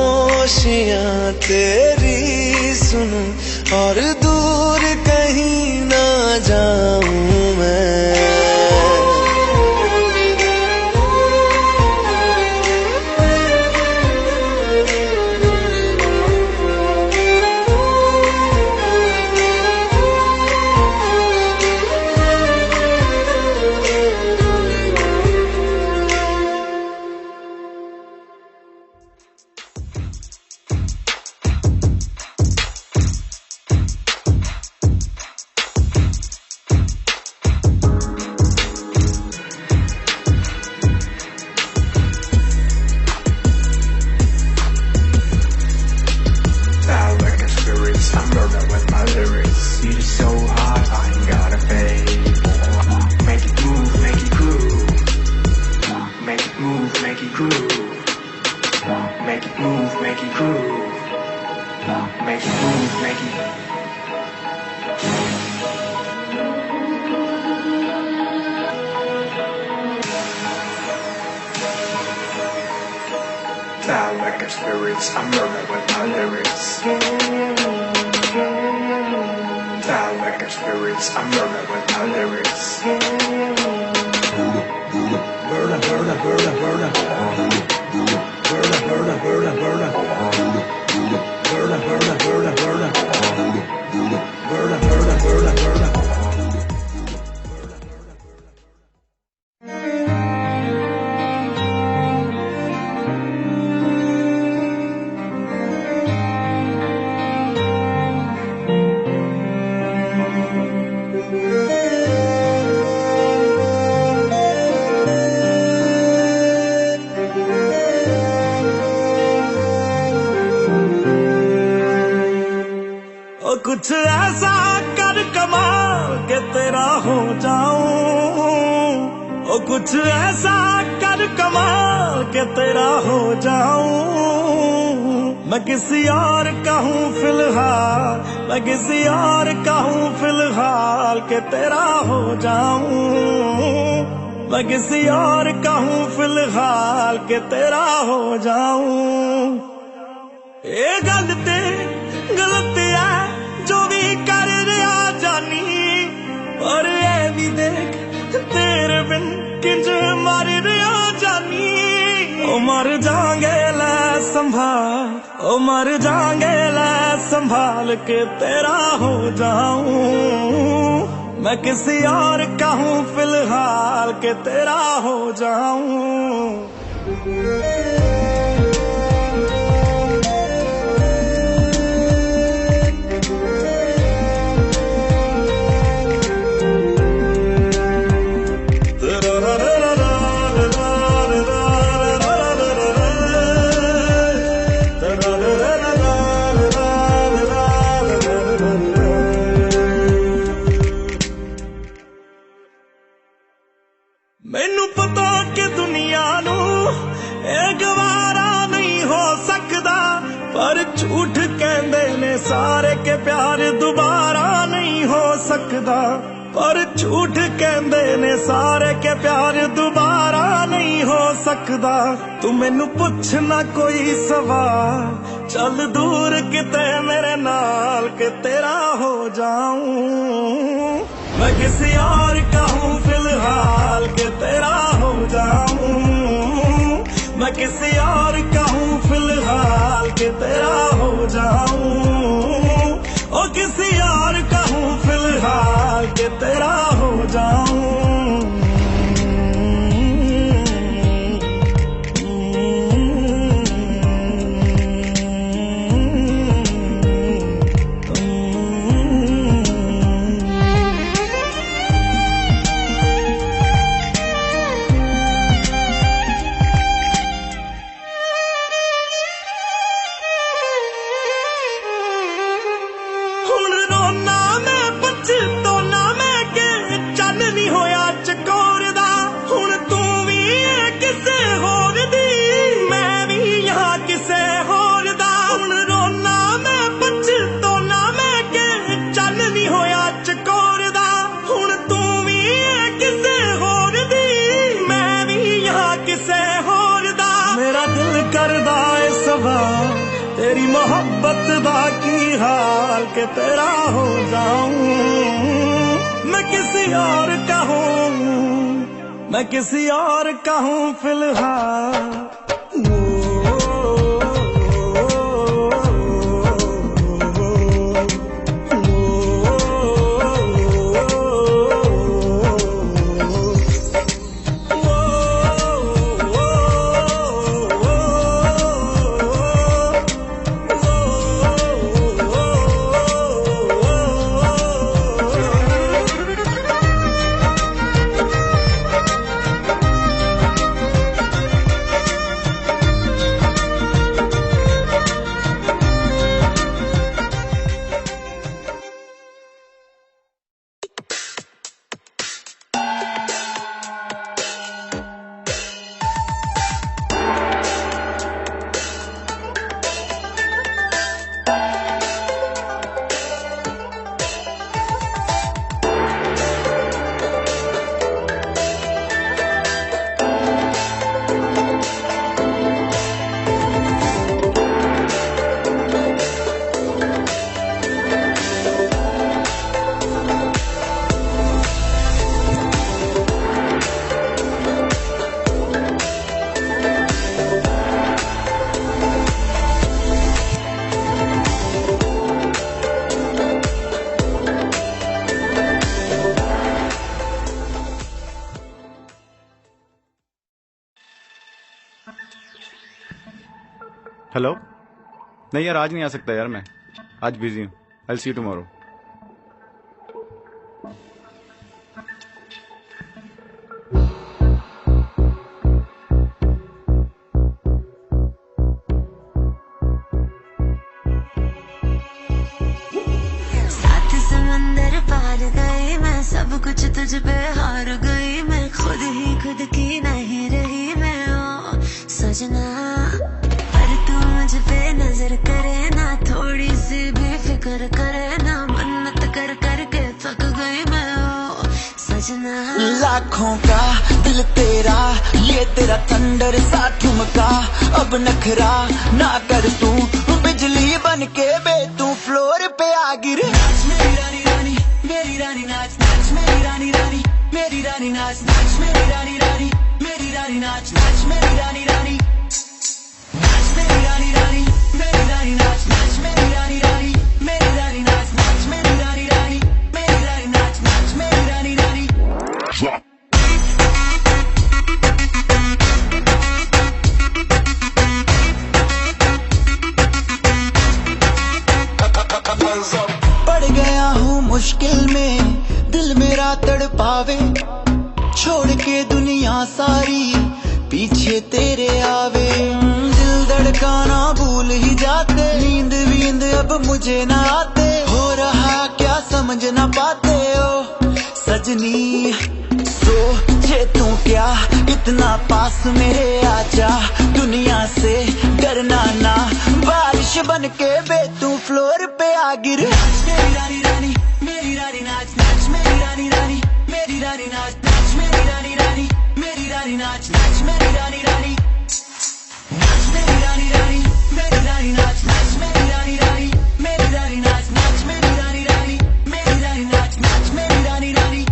खामोशियां तेरी सुनूं और दूर कहीं ना जाऊं मैं। I'm rolling with my lyrics. Down like a spirits, I'm rolling with my lyrics. Burna, burna, burna, burna. Burna, burna, burna, burna. Burna, burna, burna, burna. Burna, burna, burna, burna. कुछ ऐसा कर कमाल के तेरा हो जाऊं, ओ कुछ ऐसा कर कमाल के तेरा हो जाऊं। मैं किसी और का हूँ फिलहाल, मैं किसी और का हूँ फिलहाल के तेरा हो जाऊं। मैं किसी और का हूँ फिलहाल के तेरा हो जाऊं। ये गलती गलती है जो भी कर रहा जानी, और ये भी देख तेरे बिन किंज मर रहा जानी। ओ मर जाएंगे लै संभाल, ओ मर जाएंगे लै संभाल के तेरा हो जाऊं। मैं किसी और का हूँ फिलहाल के तेरा हो जाऊं। मैनू पता कि दुनिया नू पर झूठ कहंदे ने सारे के प्यार दोबारा नहीं हो सकदा, पर झूठ कहंदे ने सारे के प्यार दोबारा नहीं हो सकदा। तू मैनू पुछना कोई सवाल, चल दूर किते मेरे नाल के तेरा हो जाऊं। मैं किसी और का हूँ फिलहाल के तेरा हो जाऊं। मैं किसी और का हूँ फिलहाल के तेरा हो जाऊं। ओ किसी और का हूँ फिलहाल के तेरा हो जाऊं। तेरी मोहब्बत दा की हाल के तेरा हो जाऊं। मैं किसी और का हूँ, मैं किसी और का हूँ फिलहाल। हेलो, नहीं यार आज नहीं आ सकता यार, मैं आज बिजी हूँ। I will see you tomorrow. साथ समंदर पार गई मैं, सब कुछ तुझ पे हार गई मैं, खुद ही खुद की नहीं रही मैं। ओ सजना मुझ पे नजर करे ना, थोड़ी सी भी फिक्र करे ना, मन्नत कर कर के थक गई मैं। ओ सजना लाखों का दिल तेरा, ये तेरा थंडर सा ठुमका, अब नखरा ना कर तू, बिजली बन के बे तू फ्लोर पे आ गिर। नाच मेरी रानी रानी, मेरी रानी नाच नाच मेरी रानी रानी, मेरी रानी नाच नाच मेरी रानी रानी, मेरी रानी नाच नाच मेरी रानी रानी, नाच मेरी रानी रानी, मेरी रानी नाच नाच मेरी रानी रानी, मेरी रानी नाच नाच मेरी रानी रानी, मेरी रानी नाच नाच मेरी रानी रानी। पड़ गया हूँ मुश्किल में, दिल मेरा तड़पावे, छोड़ के दुनिया सारी पीछे तेरे आवे। दिल धड़काना भूल ही जाते, नींद वींद अब मुझे ना आते, हो रहा क्या समझ ना पाते। ओ सजनी सोचे तू क्या, इतना पास मेरे आजा, दुनिया से डरना ना, बारिश फर्श बन के बे तू फ्लोर पे आ गिर। मेरी रानी रानी मेरी रानी नाच नाच मेरी रानी रानी मेरी रानी नाच नाच मेरी रानी रानी मेरी रानी नाच नाच मेरी रानी रानी नाच मेरी रानी रानी मेरी रानी नाच नाच मेरी रानी रानी मेरी रानी नाच नाच मेरी रानी रानी मेरी रानी नाच नाच मेरी रानी रानी।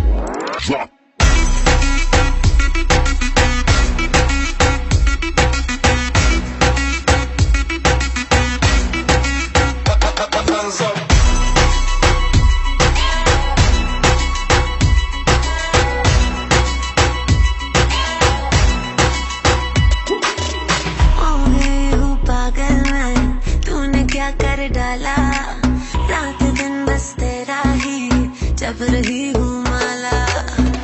कर डाला रात दिन बस तेरा ही जब रही हूँ माला।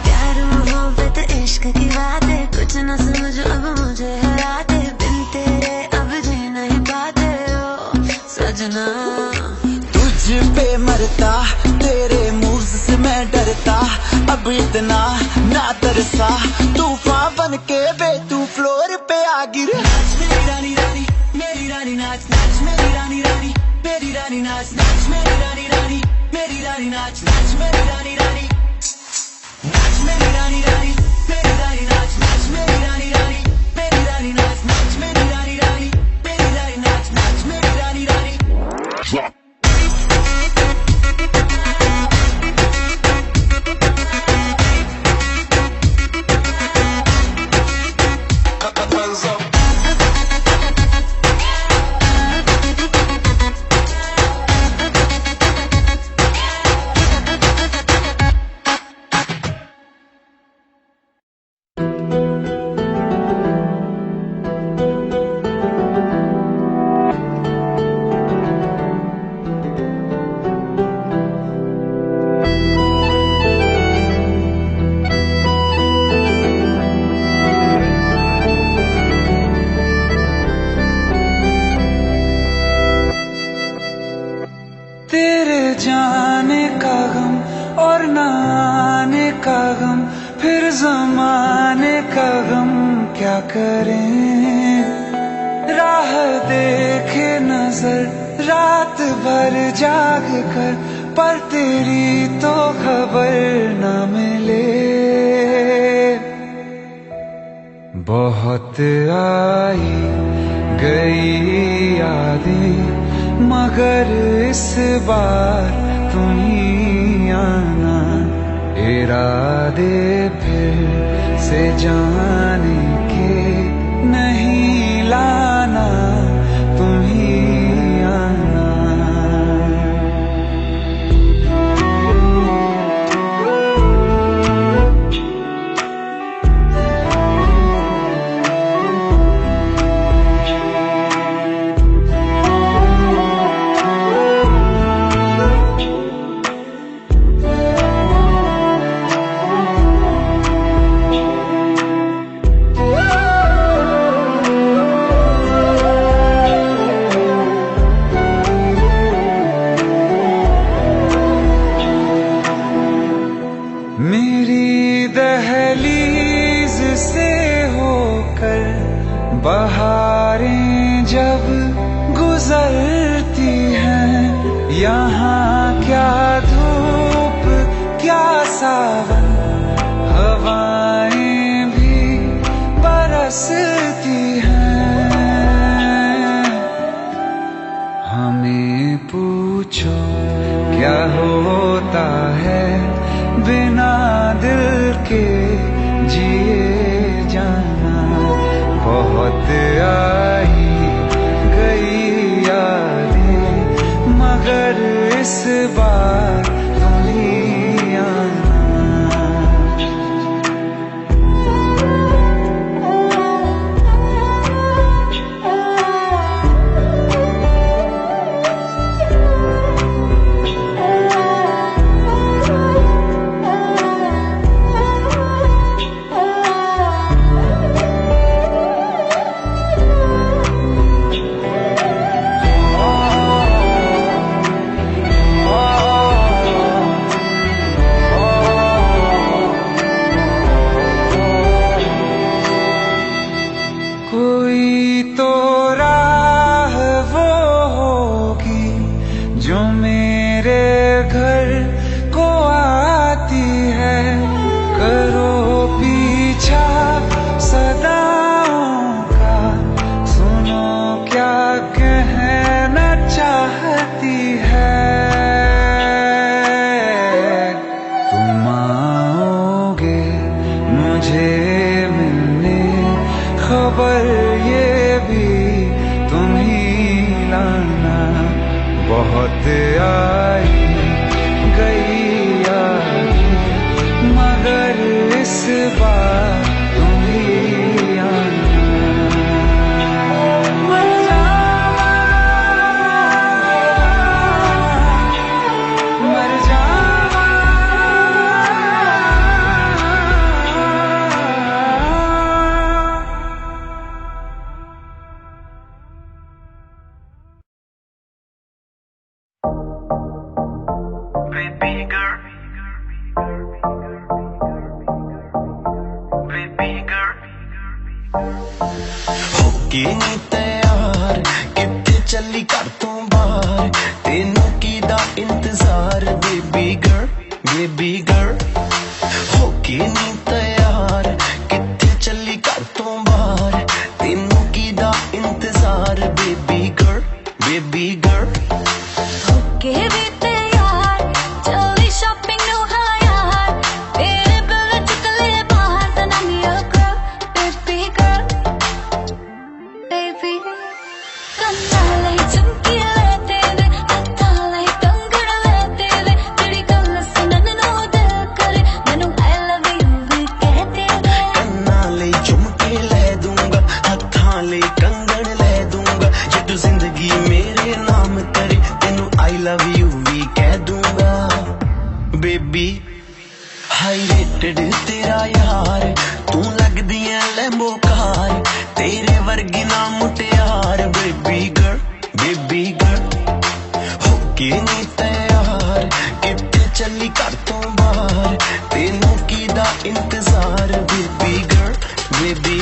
प्यार मोहब्बत इश्क की बातें कुछ न समझ अब मुझे हराते बिन तेरे अब जी नहीं पाते ओ सजना। तुझ पे मरता तेरे मूव्स से मैं डरता अब इतना ना तरसा तूफान बन के बे तू फ्लोर पे आ गिर। मेरी रानी रानी मेरी रानी नाच नाच मेरी रानी रानी मेरी रानी नाच नाच मेरी रानी रानी मेरी रानी नाच नाच मेरी रानी रानी नाच मेरी रानी रानी मेरी रानी नाच नाच मेरी रानी रानी मेरी रानी नाच नाच मेरी रानी रानी मेरी रानी नाच नाच मेरी रानी रानी। तेरे जाने का गम और न आने का गम फिर जमाने का गम क्या करें। राह देखे नजर रात भर जाग कर पर तेरी तो खबर न मिले। बहुत आई गई यादें मगर इस बार तुम ही आना। इरादे फिर से जाने के नहीं लाना तुम ही आना। मेरी दहलीज से होकर बहारें जब गुजरती हैं यहाँ क्या धूप क्या सावन हवाएं भी बरसती हैं। हमें पूछो क्या होता है बिना दिल के जिए जाना। बहुत आई गई यादें मगर इस बार तुम ही आना। मुझे मिलने खबर ये भी तुम ही लाना। बहुत आई गई यादें मगर इस बार तुम ही आना। मर जावा, मर जावा। Baby girl, baby girl, होके नी तैयार किथे चली घर तो बाहर तेनू कीदा इंतजार बेबी गर्ल होके नी तैयार किथे चली घर तो बाहर तेनू कीदा इंतजार बेबी गर्ल होके भी तैयार चली शॉपिंग नु हाँ यार तेरे बिल चुक ले बाहर then I'm your girl baby girl baby कन्नाले Chumki लेते वे हथाले कंगड़ लेते वे तेरी गल सुनन नु दिल करे मैनू I love you भी कहते वे कन्नाले झुमके ले दूंगा हथाले कंगड़ ले दूंगा जे तू जिंदगी मेरे नाम करे तेनू I love you भी कह दूंगा बेबी हाई रेटेड तेरा यार तू लगदी है लैम्बो कार तेरे वर्गी ना मुटियार बेबी गर्ल होके नी तैयार किथे चली घर तो बाहर तेनू कीदा इंतजार बेबी गर्ल baby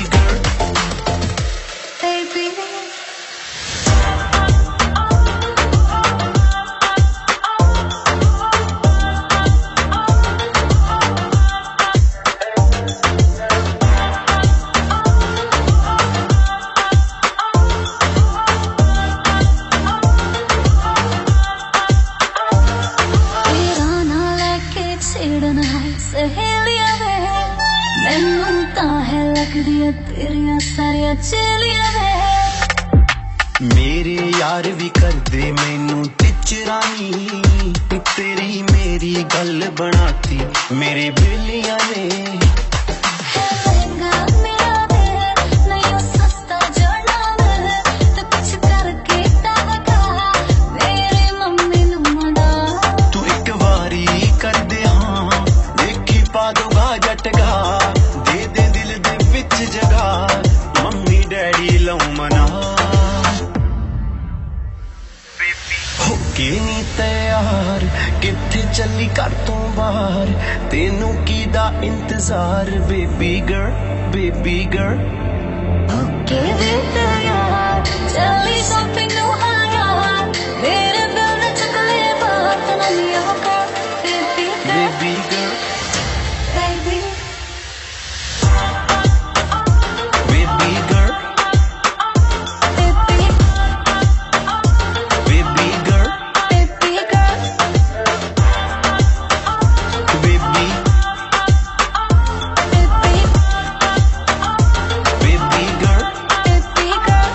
तेरा ना लेके छेड़ना सहेलियां वे मैनू तां है लगदियां तेरियां सारियां चेलियां वे मेरे यार भी करदे मैनू टिचरानी तेरी मेरी गल बनाती मेरे बेलियां ने महंगा मेरा दिल नहीं हो सस्ता जोड़ना दिल तो कुछ करके ताका मेरे मम्मी नू मना तू एक वारी कर दे हाँ देखी पा दूंगा झटका दे दिल दे विच जगह मम्मी डैडी लऊ मना होके नी तैयार किथे चली घर तो बाहर तेनू कीदा इंतजार बेबी गर्ल होके भी तैयार चली शॉपिंग नु हाँ यार मेरे बिल न चुक ले बाहर then I'm your girl baby girl baby girl baby baby girl baby baby girl baby girl baby baby baby girl baby girl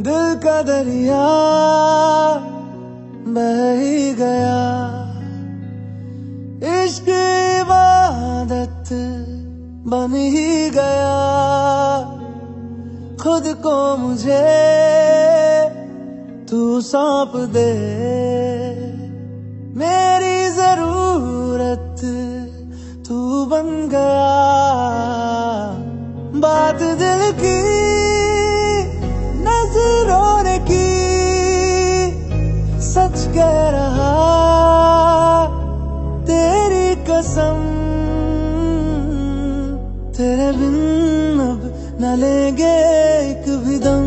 दिल का दरिया बह ही गया इश्क इबादत बन ही गया खुद को मुझे तू सौंप दे मेरी जरूरत तू बन गया बात दिल की नजरों ने की सच कह रहा तेरी कसम तेरे बिन न लेंगे एक भी दम।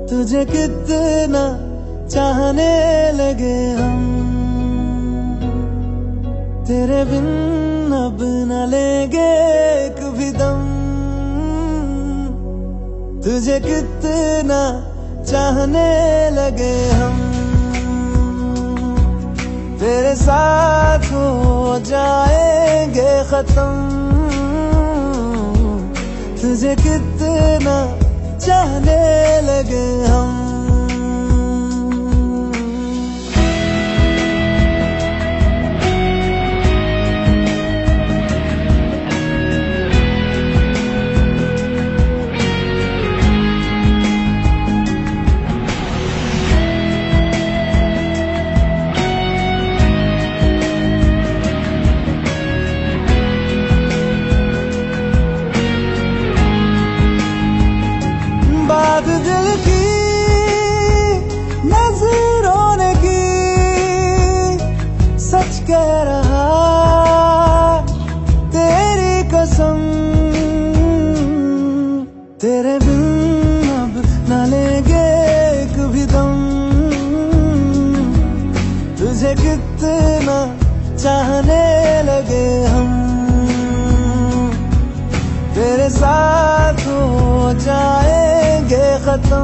तुझे कितना चाहने लगे हम, तेरे बिन अब न लेंगे एक भी दम। तुझे कितना चाहने लगे हम, तेरे साथ हो जाएंगे खत्म। तुझे कितना चाहने लगे हम। बात दिल की नजरों ने की, सच कह रहा तेरी कसम। तेरे बिन अब न लेंगे एक भी दम। तुझे कितना चाहने लगे हम, तेरे साथ हो जाएंगे खत्म।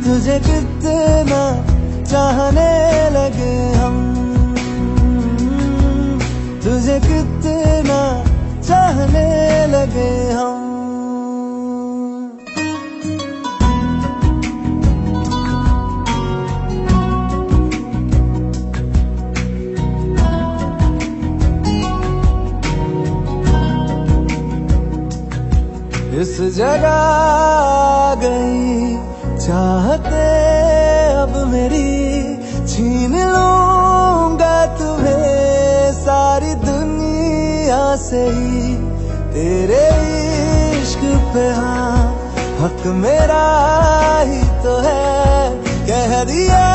तुझे कितना चाहने लगे हम, तुझे कितना चाहने लगे हम। इस जगह आ गई चाहते अब मेरी, छीन लूंगा तुम्हें सारी दुनिया से ही। तेरे इश्क पे हाँ हक मेरा ही तो है, कह दिया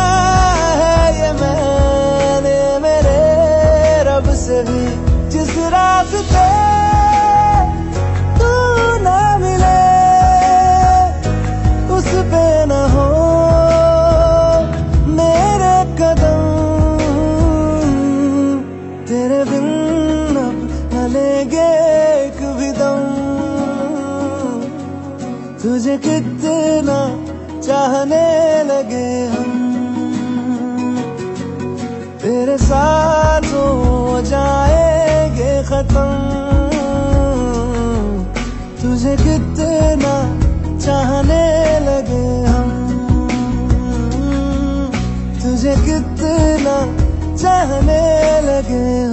है ये मैंने मेरे रब से भी। जिस रास्ते पे न हो मेरे कदम, तेरे बिन अब न लेंगे एक भी दम। तुझे कितना चाहने लगे हम, तेरे साथ हो जाएंगे खत्म। तुझे कितना चाहने लगे हम, तुझे कितना चाहने लगे हम।